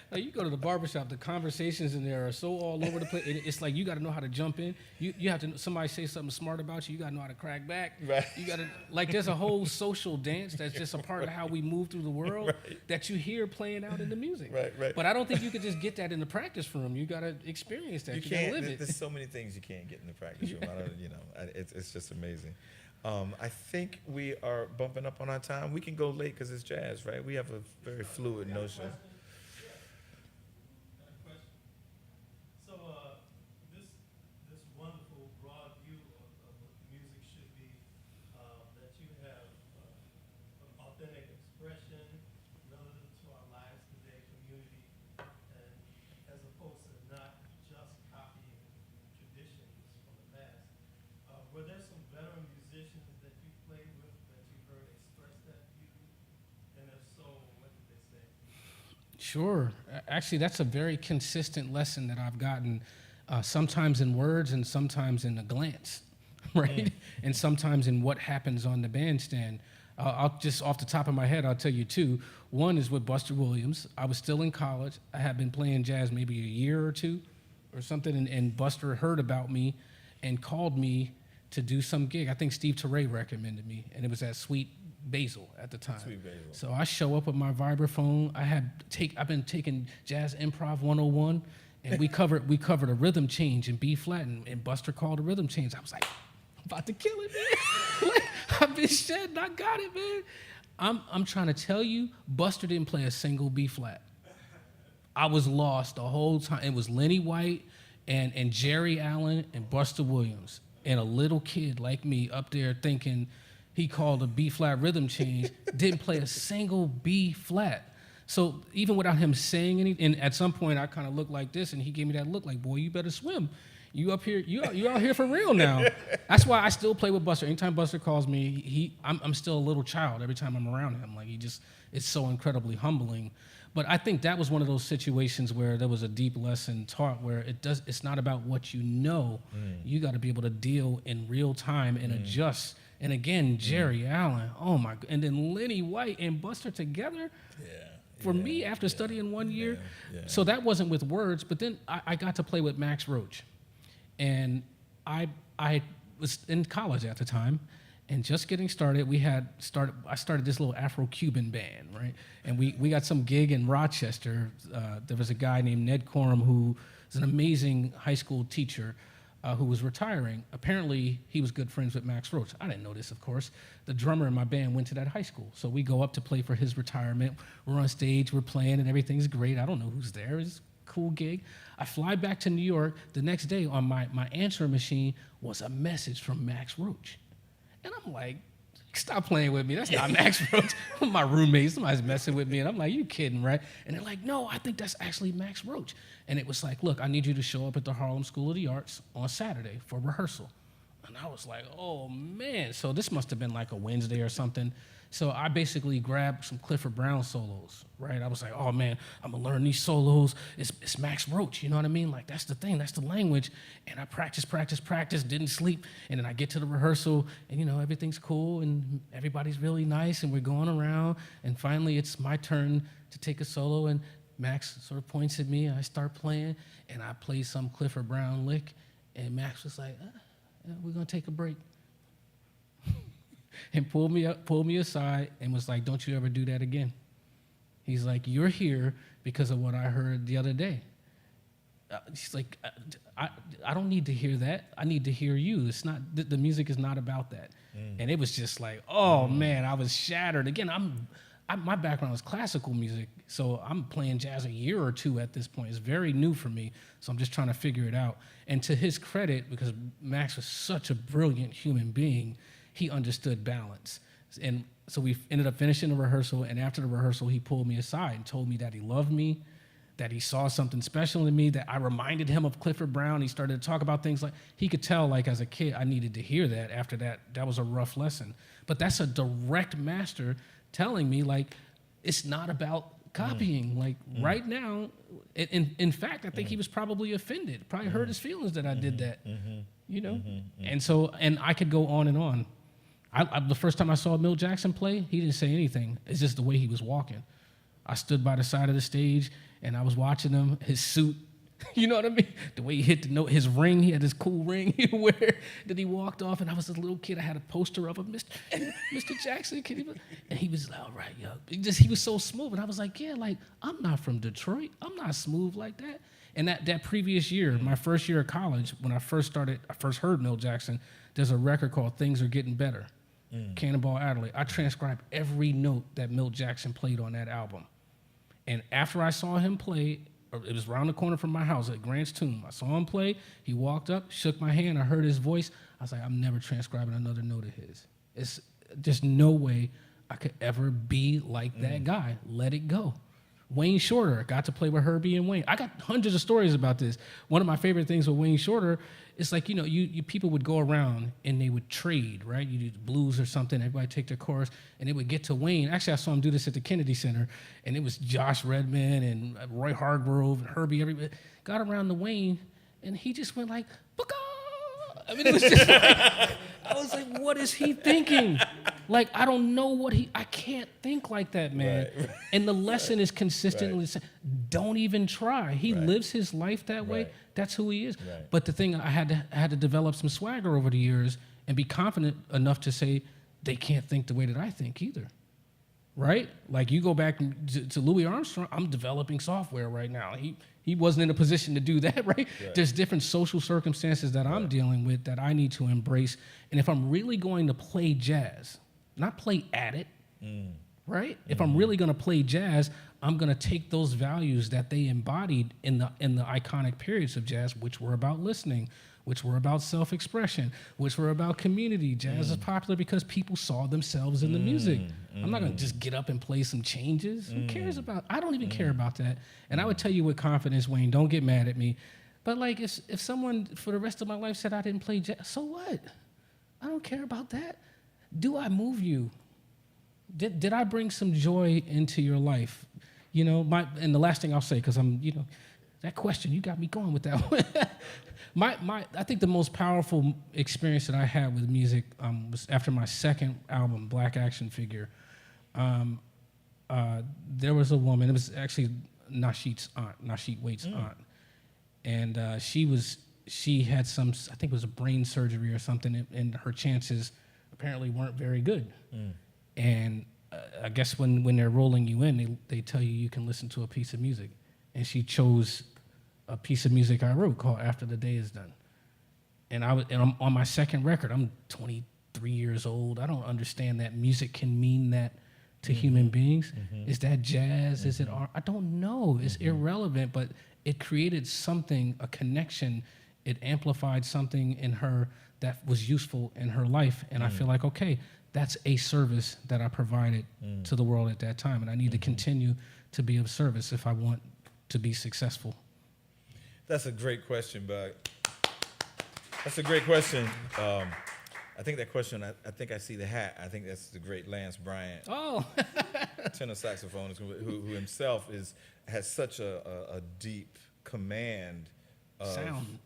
Like you go to the barbershop, the conversations in there are so all over the place. It's like you got to know how to jump in. You have to. Somebody say something smart about you. You got to know how to crack back. Right. You got to there's a whole social dance that's just a part of how we move through the world that you hear playing out in the music. Right. But I don't think you could just get that in the practice room. You got to experience that. You can't live it. There's so many things you can't get in the practice room. It's just amazing. I think we are bumping up on our time. We can go late because it's jazz, right? We have a very fluid notion. This wonderful broad view of what music should be, that you have an authentic expression relative to our lives today, community, and as opposed to not just copying traditions from the past. Were there some veteran musicians that you played with that you heard express that view? And if so, what did they say? Sure. Actually, that's a very consistent lesson that I've gotten, sometimes in words and sometimes in a glance, right? And sometimes in what happens on the bandstand. I'll just off the top of my head, I'll tell you two. One is with Buster Williams. I was still in college. I had been playing jazz maybe a year or two or something, and Buster heard about me and called me to do some gig. I think Steve Teray recommended me, and it was at Sweet Basil at the time. Sweet Basil. So I show up with my vibraphone. I've been taking Jazz Improv 101, And we covered a rhythm change in B flat, and Buster called a rhythm change. I was like, I'm about to kill it, man. Like, I've been shedding, I got it, man. I'm trying to tell you, Buster didn't play a single B flat. I was lost the whole time. It was Lenny White and Jerry Allen and Buster Williams, and a little kid like me up there thinking he called a B flat rhythm change, didn't play a single B flat. So even without him saying anything, and at some point I kind of looked like this, and he gave me that look like, boy, you better swim. You up here, you out here for real now. That's why I still play with Buster. Anytime Buster calls me, I'm still a little child every time I'm around him. Like, it's so incredibly humbling. But I think that was one of those situations where there was a deep lesson taught where it's not about what you know. You got to be able to deal in real time and adjust. And again, Jerry Allen, oh my, and then Lenny White and Buster together. For me, after studying 1 year, so that wasn't with words, but then I got to play with Max Roach. And I was in college at the time, and just getting started, I started this little Afro-Cuban band, right? And we got some gig in Rochester. There was a guy named Ned Coram who was an amazing high school teacher who was retiring. Apparently, he was good friends with Max Roach. I didn't know this, of course. The drummer in my band went to that high school. So we go up to play for his retirement. We're on stage, we're playing, and everything's great. I don't know who's there. It's a cool gig. I fly back to New York. The next day on my answering machine was a message from Max Roach. And I'm like, stop playing with me. That's not Max Roach. My roommate, somebody's messing with me. And I'm like, you kidding, right? And they're like, no, I think that's actually Max Roach. And it was like, look, I need you to show up at the Harlem School of the Arts on Saturday for rehearsal. And I was like, oh, man. So this must have been like a Wednesday or something. So I basically grabbed some Clifford Brown solos, right? I was like, oh, man, I'm going to learn these solos. It's Max Roach, you know what I mean? Like, that's the thing. That's the language. And I practice, didn't sleep. And then I get to the rehearsal, and, you know, everything's cool, and everybody's really nice, and we're going around. And finally, it's my turn to take a solo, and Max sort of points at me, and I start playing, and I play some Clifford Brown lick, and Max was like, we're going to take a break. And pulled me aside and was like, don't you ever do that again. He's like, you're here because of what I heard the other day. He's like, I don't need to hear that. I need to hear you. It's not, the music is not about that. And it was just like, oh man, I was shattered. Again, my background is classical music, so I'm playing jazz a year or two at this point. It's very new for me, so I'm just trying to figure it out. And to his credit, because Max was such a brilliant human being, he understood balance. And so we ended up finishing the rehearsal, and after the rehearsal, he pulled me aside and told me that he loved me, that he saw something special in me, that I reminded him of Clifford Brown. He started to talk about things like, he could tell, like, as a kid, I needed to hear that. After that, that was a rough lesson. But that's a direct master telling me, like, it's not about copying. Like, right now, in fact, I think he was probably offended, probably hurt his feelings that I did that, you know? And so, and I could go on and on. The first time I saw Milt Jackson play, he didn't say anything. It's just the way he was walking. I stood by the side of the stage, and I was watching him, his suit, you know what I mean? The way he hit the note, his ring, he had this cool ring he would wear. Then he walked off, and I was a little kid. I had a poster of him, Mr. Jackson. And he was like, all right, yo. He was so smooth. And I was like, yeah, like, I'm not from Detroit. I'm not smooth like that. And that previous year, my first year of college, when I first heard Milt Jackson, there's a record called Things Are Getting Better. Cannonball Adderley. I transcribed every note that Milt Jackson played on that album. And after I saw him play, it was around the corner from my house at Grant's Tomb. I saw him play. He walked up, shook my hand. I heard his voice. I was like, I'm never transcribing another note of his. It's just no way I could ever be like that guy. Let it go. Wayne Shorter, got to play with Herbie and Wayne. I got hundreds of stories about this. One of my favorite things with Wayne Shorter is, like, you know, you people would go around and they would trade, right? You do the blues or something, everybody take their chorus, and they would get to Wayne. Actually, I saw him do this at the Kennedy Center, and it was Josh Redman and Roy Hargrove and Herbie, everybody got around to Wayne, and he just went like, Baka! I mean, it was just like, I was like, what is he thinking? Like, I don't know I can't think like that, man. Right. And the lesson is consistently saying, don't even try. He lives his life that way. That's who he is. Right. But the thing, I had to develop some swagger over the years and be confident enough to say, they can't think the way that I think either. right? Like you go back to Louis Armstrong, I'm developing software right now. He wasn't in a position to do that, right? There's different social circumstances that I'm dealing with that I need to embrace. And if I'm really going to play jazz, not play at it, right? If I'm really going to play jazz, I'm going to take those values that they embodied in the iconic periods of jazz, which were about listening, which were about self-expression, which were about community. Jazz is popular because people saw themselves in the music. I'm not going to just get up and play some changes. Who cares about? I don't even care about that. And I would tell you with confidence, Wayne, don't get mad at me. But like, if someone for the rest of my life said I didn't play jazz, so what? I don't care about that. Do I move you? Did I bring some joy into your life? You know, and the last thing I'll say, because that question, you got me going with that one. I think the most powerful experience that I had with music was after my second album, Black Action Figure. There was a woman, it was actually Nasheed Waite's aunt. And she had some, I think it was a brain surgery or something, and her chances apparently weren't very good. And I guess when they're rolling you in, they tell you can listen to a piece of music. And she chose a piece of music I wrote called After the Day Is Done. And I'm on my second record. I'm 23 years old. I don't understand that music can mean that to human beings. Is that jazz? Is it art? I don't know. It's irrelevant, but it created something, a connection. It amplified something in her that was useful in her life. And I feel like, okay, that's a service that I provided to the world at that time. And I need to continue to be of service if I want to be successful. That's a great question, Bug. That's a great question. I think that question, I think I see the hat. I think that's the great Lance Bryant. Oh. Tenor saxophonist who himself has such a deep command of Sound.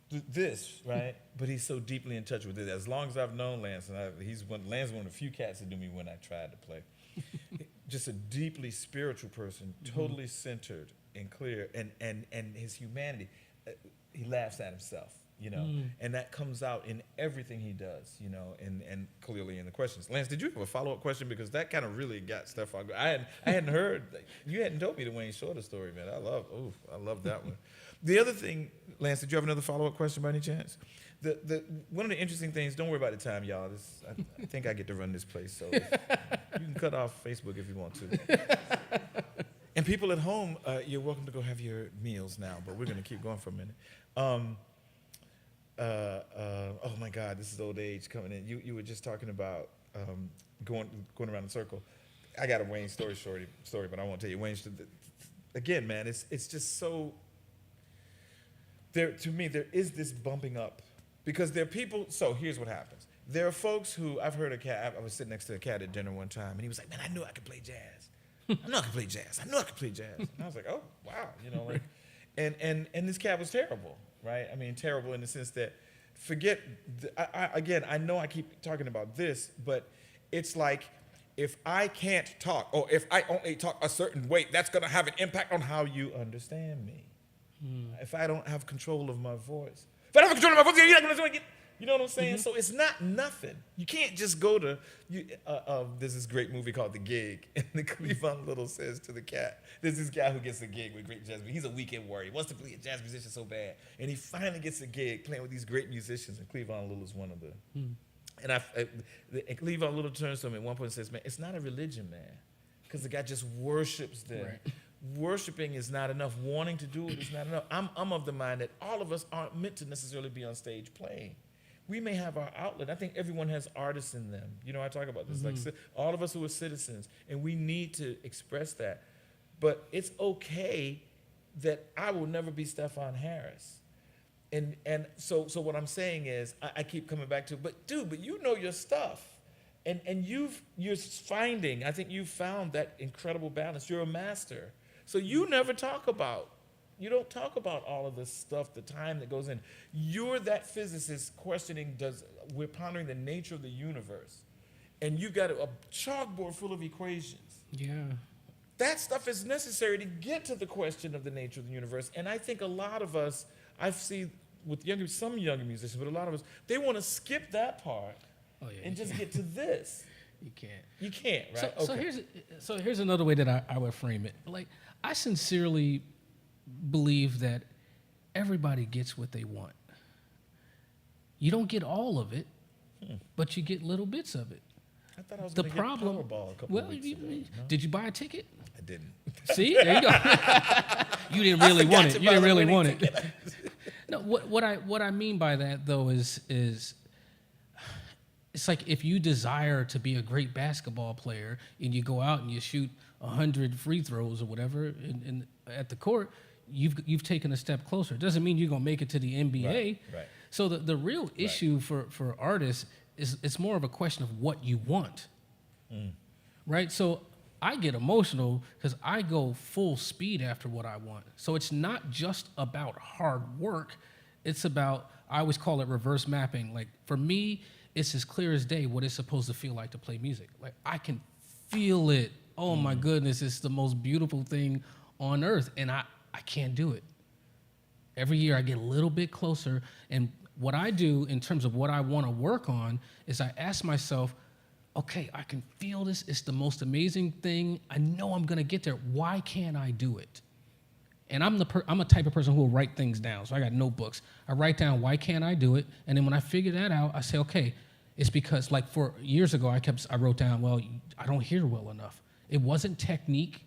This, right? But he's so deeply in touch with it. As long as I've known Lance, and Lance is one of the few cats that knew me when I tried to play. Just a deeply spiritual person, totally centered and clear, and his humanity. He laughs at himself, and that comes out in everything he does, and clearly in the questions. Lance, did you have a follow-up question? Because that kind of really got Stefon. I hadn't heard, you hadn't told me the Wayne Shorter story, man. I love that one. The other thing, Lance, did you have another follow-up question by any chance? One of the interesting things, don't worry about the time, y'all. I think I get to run this place, so you can cut off Facebook if you want to. And people at home, you're welcome to go have your meals now, but we're going to keep going for a minute. Oh my God, this is old age coming in. You were just talking about going around in a circle. I got a Wayne story, but I won't tell you. Wayne, again, man, it's just so. To me, there is this bumping up because there are people. So here's what happens. There are folks who I've heard a cat. I was sitting next to a cat at dinner one time, and he was like, "Man, I knew I could play jazz. I knew I could play jazz. I knew I could play jazz." And I was like, "Oh, wow," and this cat was terrible, right? I mean, terrible in the sense that I know I keep talking about this, but it's like if I can't talk or if I only talk a certain way, that's going to have an impact on how you understand me. If I don't have control of my voice. If I don't have control of my voice, you're not going to do it. You know what I'm saying? So it's not nothing. You can't just go to, there's this great movie called The Gig, and the Cleavon Little says to the cat, there's this guy who gets a gig with great jazz music. He's a weekend warrior. He wants to be a jazz musician so bad. And he finally gets a gig playing with these great musicians, and Cleavon Little is one of them. And Cleavon Little turns to him at one point and says, "Man, it's not a religion, man, because the guy just worships them." Right. Worshiping is not enough. Wanting to do it is not enough. I'm of the mind that all of us aren't meant to necessarily be on stage playing. We may have our outlet. I think everyone has artists in them. I talk about this. Like all of us who are citizens, and we need to express that. But it's okay that I will never be Stefon Harris. And so what I'm saying is, I keep coming back to, but you know your stuff. And you're finding, I think you've found that incredible balance. You're a master. So you don't talk about all of this stuff, the time that goes in. You're that physicist questioning, we're pondering the nature of the universe. And you've got a chalkboard full of equations. Yeah. That stuff is necessary to get to the question of the nature of the universe. And I think a lot of us, I see with some younger musicians, but a lot of us, they want to skip that part and just get to this. You can't. You can't, right? So here's another way that I would frame it. Like, I sincerely believe that everybody gets what they want. You don't get all of it, but you get little bits of it. I thought I was The going to get problem. Powerball a couple of weeks ago. No? Did you buy a ticket? I didn't. See, there you go. You didn't really want it. You didn't really want it. No, what I mean by that though is it's like if you desire to be a great basketball player and you go out and you shoot 100 free throws or whatever at the court, you've taken a step closer. It doesn't mean you're gonna make it to the NBA. Right. So the real issue for artists is it's more of a question of what you want, right? So I get emotional because I go full speed after what I want. So it's not just about hard work. It's about, I always call it reverse mapping. Like for me, it's as clear as day what it's supposed to feel like to play music. Like I can feel it. Oh my goodness, it's the most beautiful thing on earth. And I can't do it. Every year I get a little bit closer. And what I do in terms of what I want to work on is I ask myself, okay, I can feel this. It's the most amazing thing. I know I'm going to get there. Why can't I do it? And I'm a type of person who will write things down. So I got notebooks. I write down, why can't I do it? And then when I figure that out, I say, okay, it's because like for years ago, I wrote down, well, I don't hear well enough. It wasn't technique.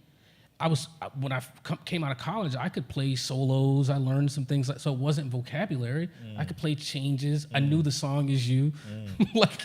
When I came out of college, I could play solos. I learned some things, so it wasn't vocabulary. I could play changes. I knew the song is you. Like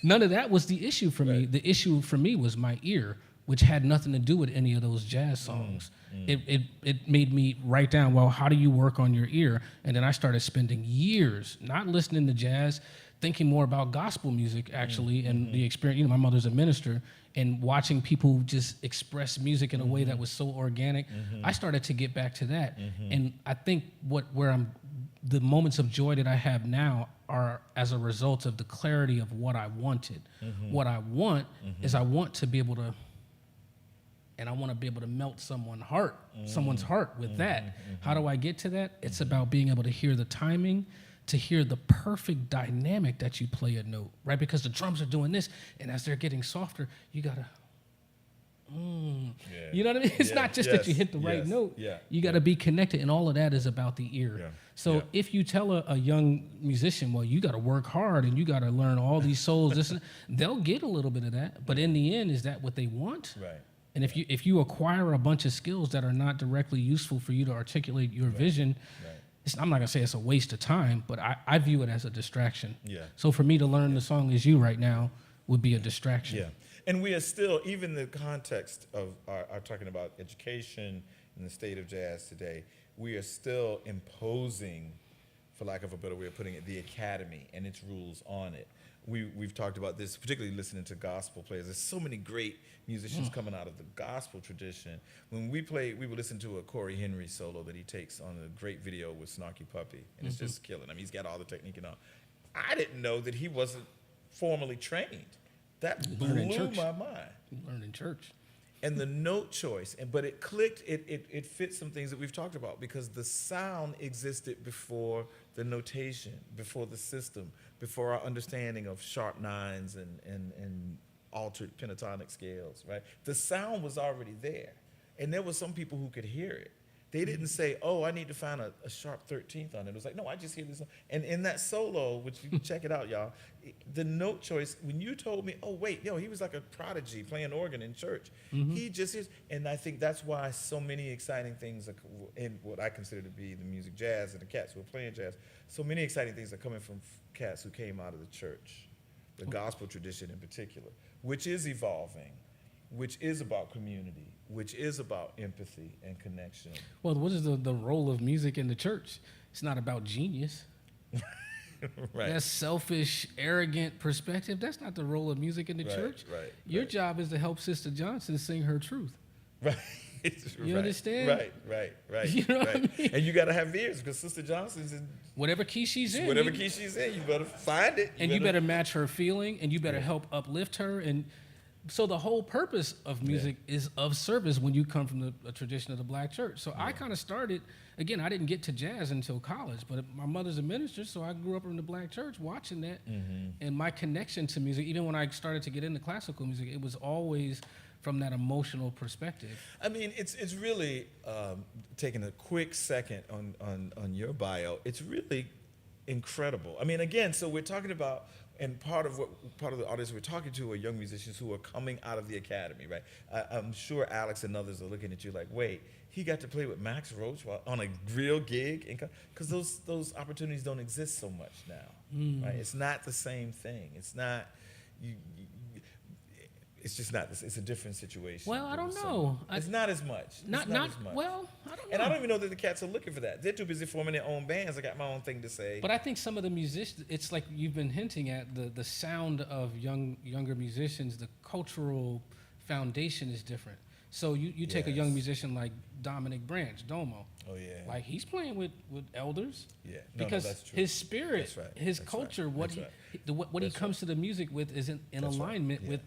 none of that was the issue for me. The issue for me was my ear, which had nothing to do with any of those jazz songs. It made me write down, well, how do you work on your ear? And then I started spending years not listening to jazz, thinking more about gospel music actually, and the experience. You know, my mother's a minister. And watching people just express music in a way that was so organic, I started to get back to that. And I think the moments of joy that I have now are as a result of the clarity of what I wanted. What I want is I want to be able to, and I want to be able to melt someone's heart with that. How do I get to that? It's about being able to hear the timing, to hear the perfect dynamic that you play a note, right? Because the drums are doing this, and as they're getting softer, you gotta, you know what I mean? It's not just that you hit the right note. You gotta be connected, and all of that is about the ear. So if you tell a young musician, well, you gotta work hard, and you gotta learn all these souls, they'll get a little bit of that, but in the end, is that what they want? Right. And if you acquire a bunch of skills that are not directly useful for you to articulate your vision, I'm not gonna say it's a waste of time, but I view it as a distraction. So for me to learn the song Is You right now would be a distraction. And we are still, even the context of our talking about education and the state of jazz today, we are still imposing, for lack of a better way of putting it, the academy and its rules on it. We've talked about this, particularly listening to gospel players. There's so many great musicians coming out of the gospel tradition. When we would listen to a Corey Henry solo that he takes on a great video with Snarky Puppy, and it's just killing him. He's got all the technique and all. I didn't know that he wasn't formally trained. That blew my mind. You learned in church. And the note choice, but it clicked, it fit some things that we've talked about because the sound existed before the notation, before the system, before our understanding of sharp nines and altered pentatonic scales, right? The sound was already there. And there were some people who could hear it. They didn't say, oh, I need to find a sharp 13th on it. It was like, no, I just hear this. And in that solo, which you can check it out, y'all, the note choice, when you told me, oh, wait, he was like a prodigy playing organ in church. He just is. And I think that's why so many exciting things are in what I consider to be the music jazz and the cats who are playing jazz. So many exciting things are coming from cats who came out of the church, the gospel tradition in particular, which is evolving, which is about community, which is about empathy and connection. Well, what is the role of music in the church? It's not about genius. Right. That selfish, arrogant perspective, that's not the role of music in the church. Your job is to help Sister Johnson sing her truth. Right. You understand? Right. You know what I mean? And you got to have ears because Sister Johnson's in whatever key she's in. Whatever key she's in, you better find it. You better match her feeling, and you better help uplift her. And So the whole purpose of music is of service when you come from the tradition of the black church. So I kind of started, again, I didn't get to jazz until college, but my mother's a minister, so I grew up in the black church watching that. And my connection to music, even when I started to get into classical music, it was always from that emotional perspective. I mean, it's really, taking a quick second on your bio, it's really incredible. I mean, again, so we're talking about, and part of the audience we're talking to are young musicians who are coming out of the academy, right? I'm sure Alex and others are looking at you like, wait, he got to play with Max Roach on a real gig? Because those opportunities don't exist so much now, right? It's not the same thing. It's not, it's just not. It's a different situation. Well, I don't know. It's not as much. Not as much. Well, I don't know. And I don't even know that the cats are looking for that. They're too busy forming their own bands. I got my own thing to say. But I think some of the musicians, it's like you've been hinting at, the sound of younger musicians, the cultural foundation is different. So you take a young musician like Dominic Branch, Domo. Oh, yeah. Like he's playing with elders. Yeah. Because that's true. his spirit, That's right. his That's culture, right. what he That's comes to the music with is in That's right. alignment Yeah. with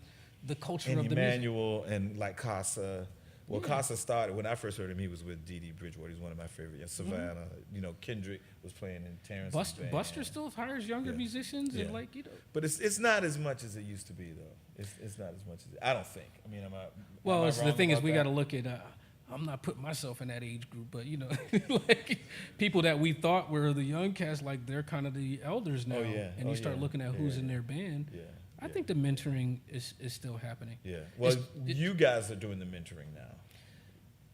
the culture And of the music. Emmanuel and like Casa. Well, Casa started, when I first heard him, he was with Dee Dee Bridgewater. He's one of my favorite. Yeah, Savannah, Kendrick was playing in Terrence's band. Buster still hires younger musicians and Yeah. But it's not as much as it used to be, though. It's not as much as I don't think. I mean, Well, am I the wrong thing is, about we that? got to look at. I'm not putting myself in that age group, but like people that we thought were the young cats, like they're kind of the elders now. yeah. And you start looking at who's in their band. Yeah. I think the mentoring is still happening. Yeah. Well, you guys are doing the mentoring now.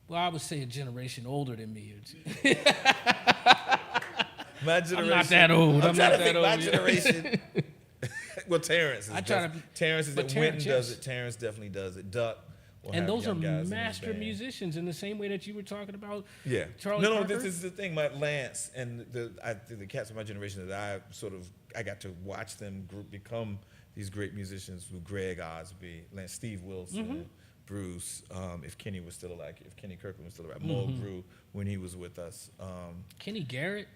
Well, I would say a generation older than me. My generation. I'm not that old. I'm not that old. My generation. Well, Terrence is. Terrence is. but It. Terrence, Winton does yes. it. Terrence definitely does it. Duck. will And have those are young guys in his master band. musicians in the same way that you were talking about. Yeah. Charlie No, Parker? this is the thing. My Lance and the cats of my generation that I got to watch them become these great musicians. Who Greg Osby, Steve Wilson, Bruce. If Kenny was still alive, if Kenny Kirkland was still alive, Mo grew when he was with us. Kenny Garrett.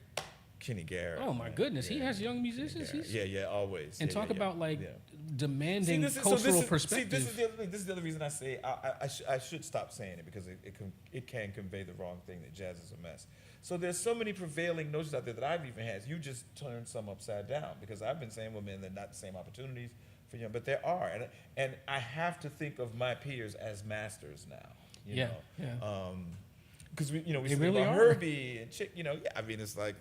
Kenny Garrett. Oh my goodness, he has young musicians. Yeah, always. And Yeah, talk yeah, about like yeah. demanding this is- cultural this perspective. is the other thing. This is the other reason I say I should stop saying it because it can convey the wrong thing that jazz is a mess. So there's so many prevailing notions out there that I've even had. You just turned some upside down because I've been saying, well, man, they're not the same opportunities for you, but there are, and I have to think of my peers as masters now. You know? Because we speak really about are. Herbie and Chick. I mean, it's like.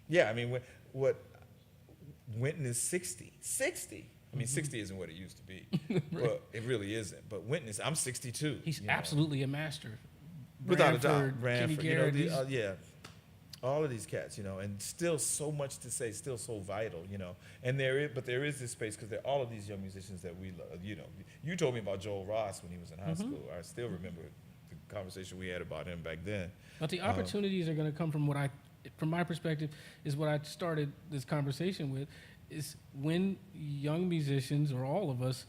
Yeah, I mean, what Winton is 60. 60. I mean, 60 isn't what it used to be. But it really isn't. But Winton is, I'm 62. He's absolutely a master. Without a doubt. Kenny Branford, Garrett, all of these cats, and still so much to say, still so vital, And there is this space because there are all of these young musicians that we love, You told me about Joel Ross when he was in high school. I still remember the conversation we had about him back then. But the opportunities are going to come from from my perspective, is what I started this conversation with, is when young musicians, or all of us,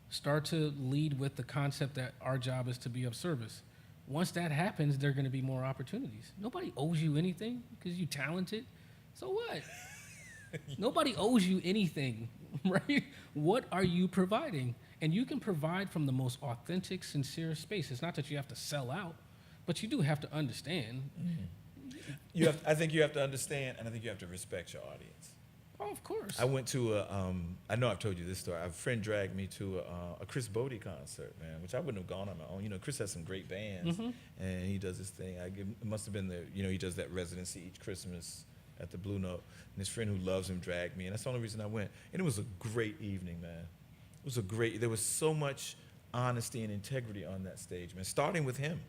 start to lead with the concept that our job is to be of service. Once that happens, there are going to be more opportunities. Nobody owes you anything because you're talented. So what? Nobody owes you anything, right? What are you providing? And you can provide from the most authentic, sincere space. It's not that you have to sell out, but you do have to understand. I think you have to understand, and I think you have to respect your audience. Oh, of course. I went to I know I've told you this story. A friend dragged me to a Chris Bodie concert, man, which I wouldn't have gone on my own. Chris has some great bands, and he does this thing. It must have been he does that residency each Christmas at the Blue Note. And his friend who loves him dragged me, and that's the only reason I went. And it was a great evening, man. There was so much honesty and integrity on that stage, man, starting with him.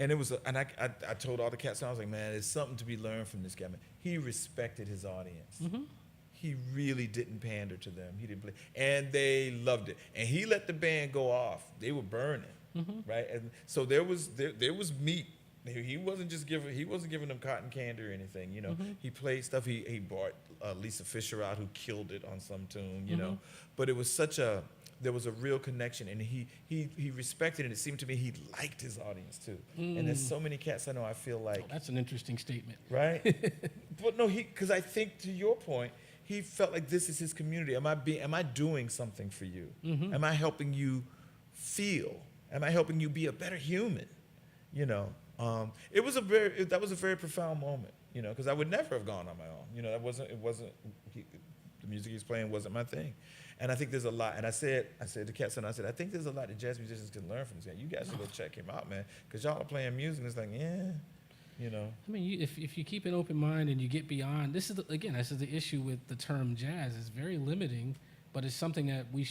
And I told all the cats, I was like, man, there's something to be learned from this guy, man. He respected his audience. He really didn't pander to them. He didn't play, and they loved it. And he let the band go off. They were burning, right? And so there was meat. He wasn't giving them cotton candy or anything. He played stuff. He brought Lisa Fisher out, who killed it on some tune. But it was there was a real connection, and he respected it. It seemed to me he liked his audience too. And there's so many cats I know. I feel like That's an interesting statement. right, but no, because I think to your point, he felt like this is his community. Am I doing something for you? Am I helping you feel? Am I helping you be a better human? You know, that was a very profound moment, you know, because I would never have gone on my own. You know, the music he was playing wasn't my thing. And I think there's a lot, and I said to Katson, I think there's a lot that jazz musicians can learn from this guy. You guys should go check him out, man, because y'all are playing music, and it's like, yeah, you know. I mean, if you keep an open mind and you get beyond, this is the issue with the term jazz. It's very limiting, but it's something that we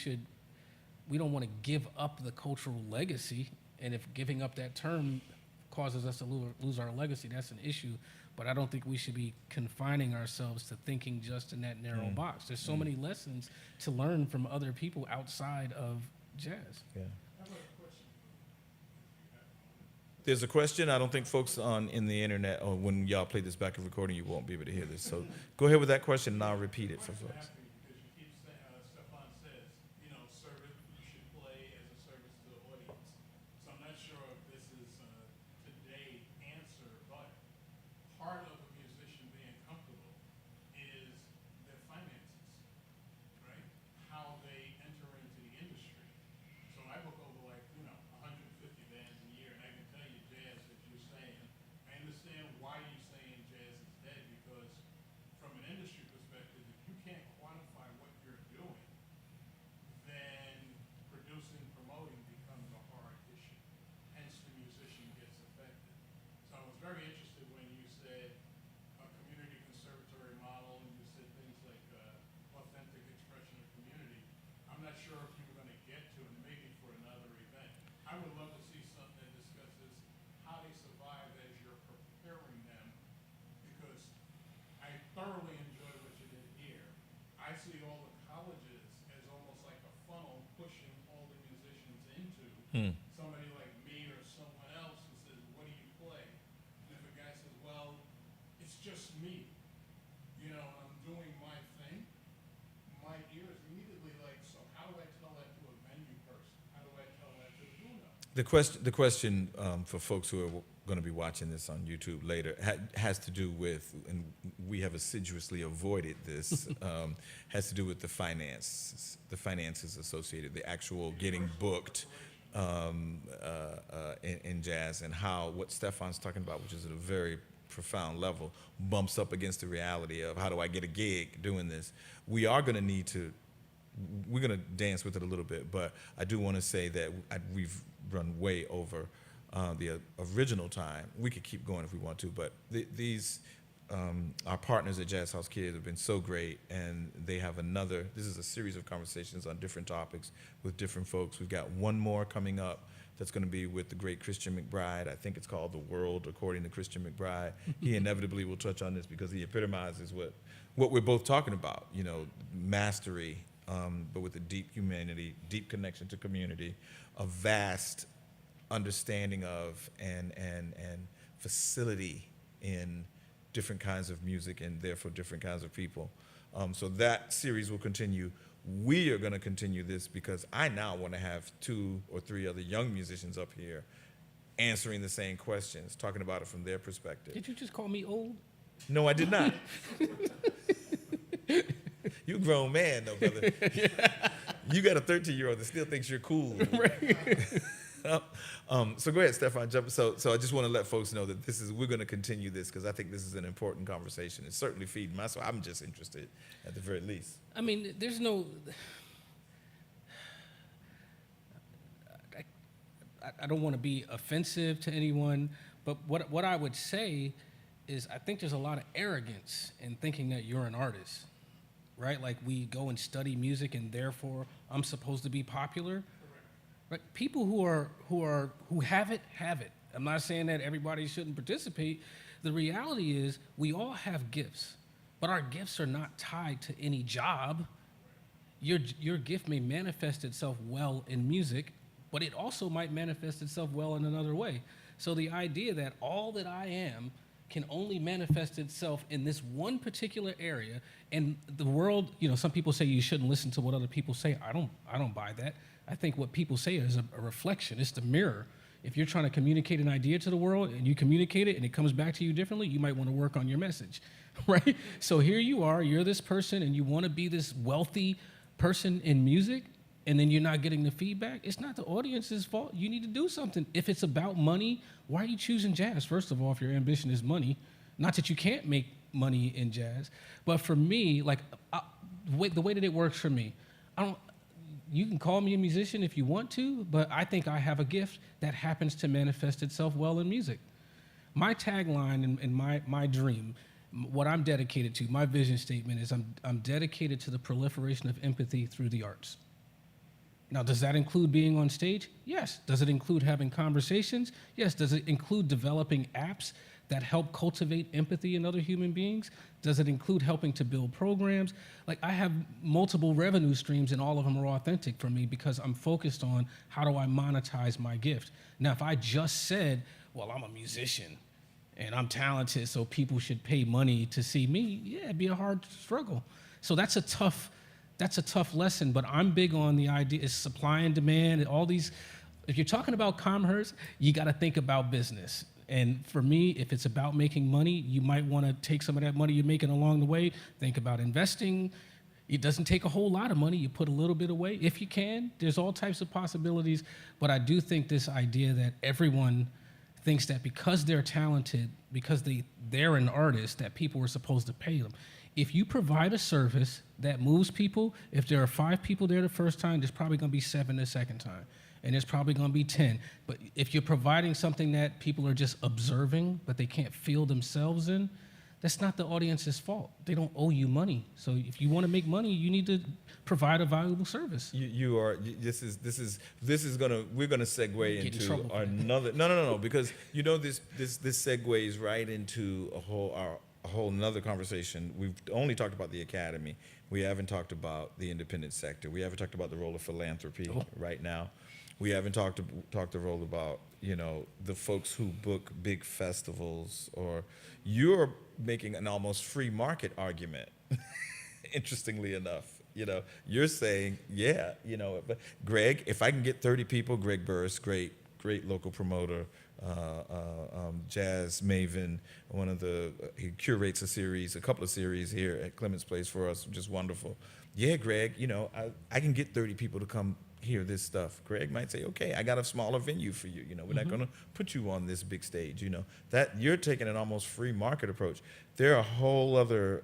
don't want to give up the cultural legacy, and if giving up that term causes us to lose our legacy, that's an issue. But I don't think we should be confining ourselves to thinking just in that narrow box. There's so many lessons to learn from other people outside of jazz. Yeah. There's a question. I don't think folks in the internet, or when y'all play this back in recording, you won't be able to hear this. So go ahead with that question, and I'll repeat it for folks. Because you keep saying, Stefon says, you know, service, you should play as a service to the audience. So I'm not sure if this is today's answer, but part of a musician being comfortable is their finances, right? How they enter into the industry. So I book over 150 bands a year, and I can tell you jazz, as you're saying. I understand why you're saying jazz is dead, because from an industry perspective, if you can't quantify what you're doing, then producing, promoting becomes a hard issue. Hence, the musician gets affected. So I was very interested when you said a community conservatory model, and you said things like authentic expression of community. I'm not sure if you were going to get to it, maybe for another event. I would love to see something that discusses how they survive as you're preparing them, because I thoroughly enjoyed what you did here. I see all the colleges as almost like a funnel pushing all the musicians into somebody like me or someone else who says, what do you play? And if a guy says, well, it's just me, you know, I'm doing my thing, my ear is immediately like, so how do I tell that to a venue person? How do I tell that to a Bruno? The question for folks who are going to be watching this on YouTube later has to do with, and we have assiduously avoided this, has to do with the finances associated, the actual getting booked in jazz, and how what Stefon's talking about, which is at a very profound level, bumps up against the reality of how do I get a gig doing this. We're going to dance with it a little bit, but I do want to say that we've run way over the original time. We could keep going if we want to, but these our partners at Jazz House Kids have been so great, and they have this is a series of conversations on different topics with different folks. We've got one more coming up that's going to be with the great Christian McBride. I think it's called The World According to Christian McBride. He inevitably will touch on this because he epitomizes what we're both talking about, you know, mastery, but with a deep humanity, deep connection to community, a vast understanding of and facility in different kinds of music and therefore different kinds of people. So that series will continue. We are going to continue this because I now want to have 2 or 3 other young musicians up here answering the same questions, talking about it from their perspective. Did you just call me old? No, I did not. You a grown man, though, brother. You got a 13-year-old that still thinks you're cool. So go ahead, Stefon, jump. So I just want to let folks know that we're going to continue this because I think this is an important conversation. It's certainly feeding my soul. I'm just interested at the very least. I mean, there's no. I don't want to be offensive to anyone, but what I would say is I think there's a lot of arrogance in thinking that you're an artist, right? Like we go and study music and therefore I'm supposed to be popular. Right? People who have it. I'm not saying that everybody shouldn't participate. The reality is we all have gifts, but our gifts are not tied to any job. Your gift may manifest itself well in music, but it also might manifest itself well in another way. So the idea that all that I am can only manifest itself in this one particular area, and the world, you know, some people say you shouldn't listen to what other people say. I don't buy that. I think what people say is a reflection. It's the mirror. If you're trying to communicate an idea to the world and you communicate it and it comes back to you differently, you might want to work on your message, right? So here you are, you're this person and you want to be this wealthy person in music, and then you're not getting the feedback. It's not the audience's fault. You need to do something. If it's about money, why are you choosing jazz? First of all, if your ambition is money, not that you can't make money in jazz, but for me, like the way that it works for me, you can call me a musician if you want to, but I think I have a gift that happens to manifest itself well in music. My tagline and my dream, what I'm dedicated to, my vision statement is I'm dedicated to the proliferation of empathy through the arts. Now, does that include being on stage? Yes. Does it include having conversations? Yes. Does it include developing apps that help cultivate empathy in other human beings? Does it include helping to build programs? Like, I have multiple revenue streams and all of them are authentic for me because I'm focused on how do I monetize my gift. Now, if I just said, well, I'm a musician and I'm talented, so people should pay money to see me, yeah, it'd be a hard struggle. So that's a tough lesson, but I'm big on the idea is supply and demand and all these. If you're talking about commerce, you got to think about business. And for me, if it's about making money, you might want to take some of that money you're making along the way, think about investing. It doesn't take a whole lot of money. You put a little bit away if you can. There's all types of possibilities, but I do think this idea that everyone thinks that because they're talented, because they're an artist, that people are supposed to pay them. If you provide a service that moves people, if there are 5 people there the first time, there's probably going to be 7 the second time. And there's probably going to be 10. But if you're providing something that people are just observing, but they can't feel themselves in, that's not the audience's fault. They don't owe you money. So if you want to make money, you need to provide a valuable service. This is we're gonna segue Get in into trouble for that. another. No, because this segues right into a whole another conversation. We've only talked about the academy. We haven't talked about the independent sector. We haven't talked about the role of philanthropy right now. We haven't talked the role about, the folks who book big festivals, or you're making an almost free market argument. Interestingly enough, you're saying, but Greg, if I can get 30 people, Greg Burris, great local promoter, jazz maven, he curates a couple of series here at Clements Place for us, which is wonderful. Yeah, Greg, I can get 30 people to come hear this stuff. Greg might say, okay, I got a smaller venue for you. We're not going to put you on this big stage. That you're taking an almost free market approach. There are whole other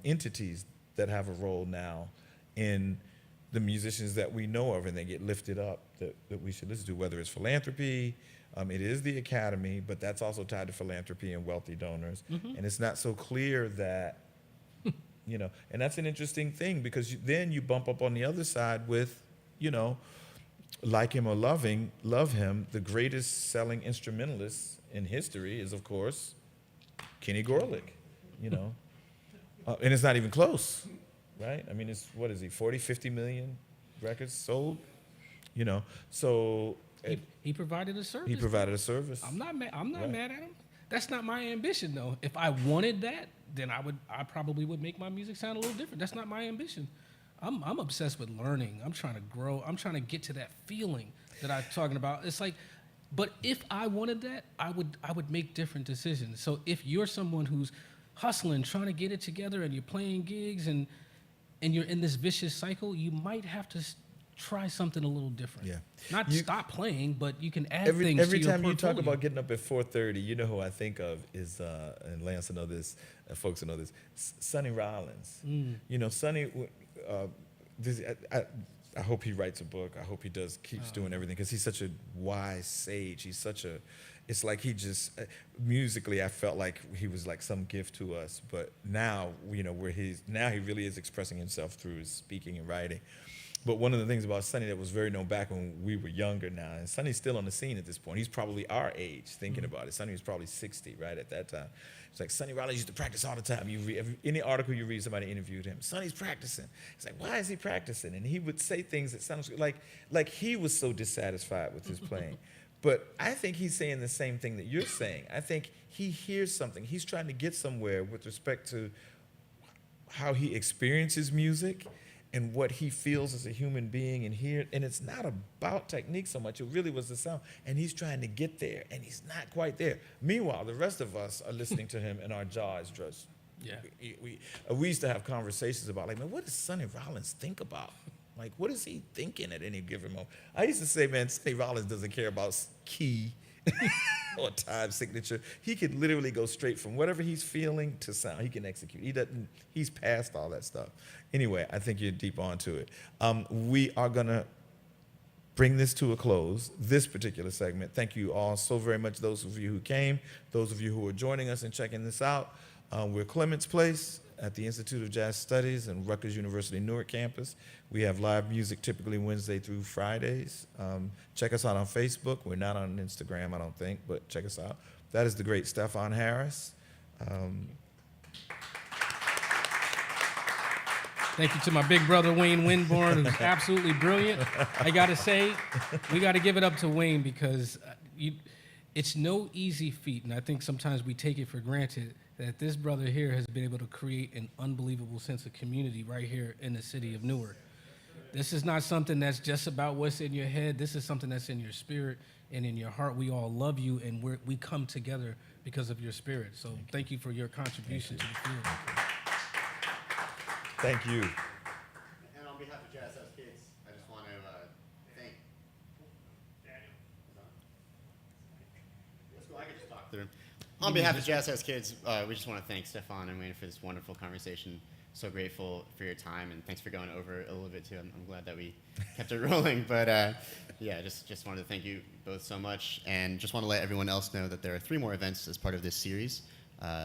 entities that have a role now in the musicians that we know of, and they get lifted up that we should listen to, whether it's philanthropy. It is the academy, but that's also tied to philanthropy and wealthy donors. And it's not so clear that, and that's an interesting thing, because then you bump up on the other side with, like him or love him, the greatest selling instrumentalist in history is, of course, Kenny Gorelick, and it's not even close, right? I mean, what is he, 40, 50 million records sold? So he provided a service. he provided a service. I'm not mad at him. That's not my ambition, though. If I wanted that, then I probably would make my music sound a little different. That's not my ambition. I'm obsessed with learning. I'm trying to grow. I'm trying to get to that feeling that I'm talking about. It's like, but if I wanted that, I would make different decisions. So if you're someone who's hustling, trying to get it together, and you're playing gigs, and you're in this vicious cycle, you might have to try something a little different. Yeah. Not stop playing, but you can add Every things to your time you talk portfolio. about getting up at 4:30, who I think of is, and Lance will know this, folks will know this, Sonny Rollins. Sonny, I hope he writes a book. I hope he keeps doing everything, because he's such a wise sage. It's like he just, musically, I felt like he was like some gift to us. But now, now he really is expressing himself through his speaking and writing. But one of the things about Sonny that was very known back when we were younger now, and Sonny's still on the scene at this point. He's probably our age, thinking about it. Sonny was probably 60, right, at that time. It's like, Sonny Rollins used to practice all the time. You read any article you read, somebody interviewed him. Sonny's practicing. It's like, why is he practicing? And he would say things that sounded like he was so dissatisfied with his playing. But I think he's saying the same thing that you're saying. I think he hears something. He's trying to get somewhere with respect to how he experiences music. and what he feels as a human being and here. And it's not about technique so much. It really was the sound. And he's trying to get there, and he's not quite there. Meanwhile, the rest of us are listening to him, and our jaw is just. Yeah. We used to have conversations about, like, man, what does Sonny Rollins think about? Like, what is he thinking at any given moment? I used to say, man, Sonny Rollins doesn't care about key or time signature. He could literally go straight from whatever he's feeling to sound. He can execute. He's past all that stuff. Anyway, I think you're deep onto it. We are going to bring this to a close, this particular segment. Thank you all so very much, those of you who came, those of you who are joining us and checking this out. We're Clements Place at the Institute of Jazz Studies and Rutgers University Newark campus. We have live music typically Wednesday through Fridays. Check us out on Facebook. We're not on Instagram, I don't think, but check us out. That is the great Stefon Harris. Thank you to my big brother, Wayne Winborne, who's absolutely brilliant. I got to say, we got to give it up to Wayne because it's no easy feat, and I think sometimes we take it for granted that this brother here has been able to create an unbelievable sense of community right here in the city of Newark. This is not something that's just about what's in your head. This is something that's in your spirit and in your heart. We all love you, and we come together because of your spirit. So thank you for your contribution to the field. Thank you. And on behalf of Jazz House Kids, I just want to thank Daniel. Let's go. I can just talk through. On behalf of Jazz House Kids, we just want to thank Stefon and Wayne for this wonderful conversation. So grateful for your time, and thanks for going over a little bit too. I'm glad that we kept it rolling. But yeah, just wanted to thank you both so much, and just want to let everyone else know that there are 3 more events as part of this series.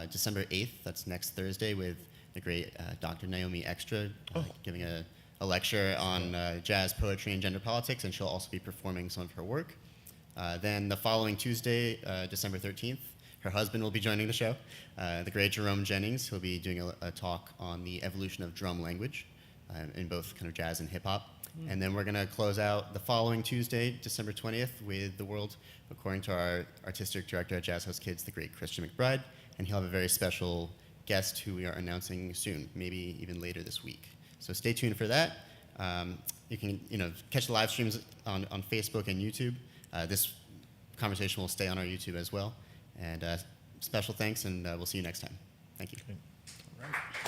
December 8th, that's next Thursday, with the great Dr. Naomi Extra giving a lecture on jazz, poetry, and gender politics, and she'll also be performing some of her work. Then the following Tuesday, December 13th, her husband will be joining the show, the great Jerome Jennings. He'll be doing a talk on the evolution of drum language in both kind of jazz and hip hop. And then we're going to close out the following Tuesday, December 20th, with the world, according to our artistic director at Jazz House Kids, the great Christian McBride. And he'll have a very special guest who we are announcing soon, maybe even later this week. So stay tuned for that. You can catch the live streams on Facebook and YouTube. This conversation will stay on our YouTube as well. And special thanks, and we'll see you next time. Thank you. All right.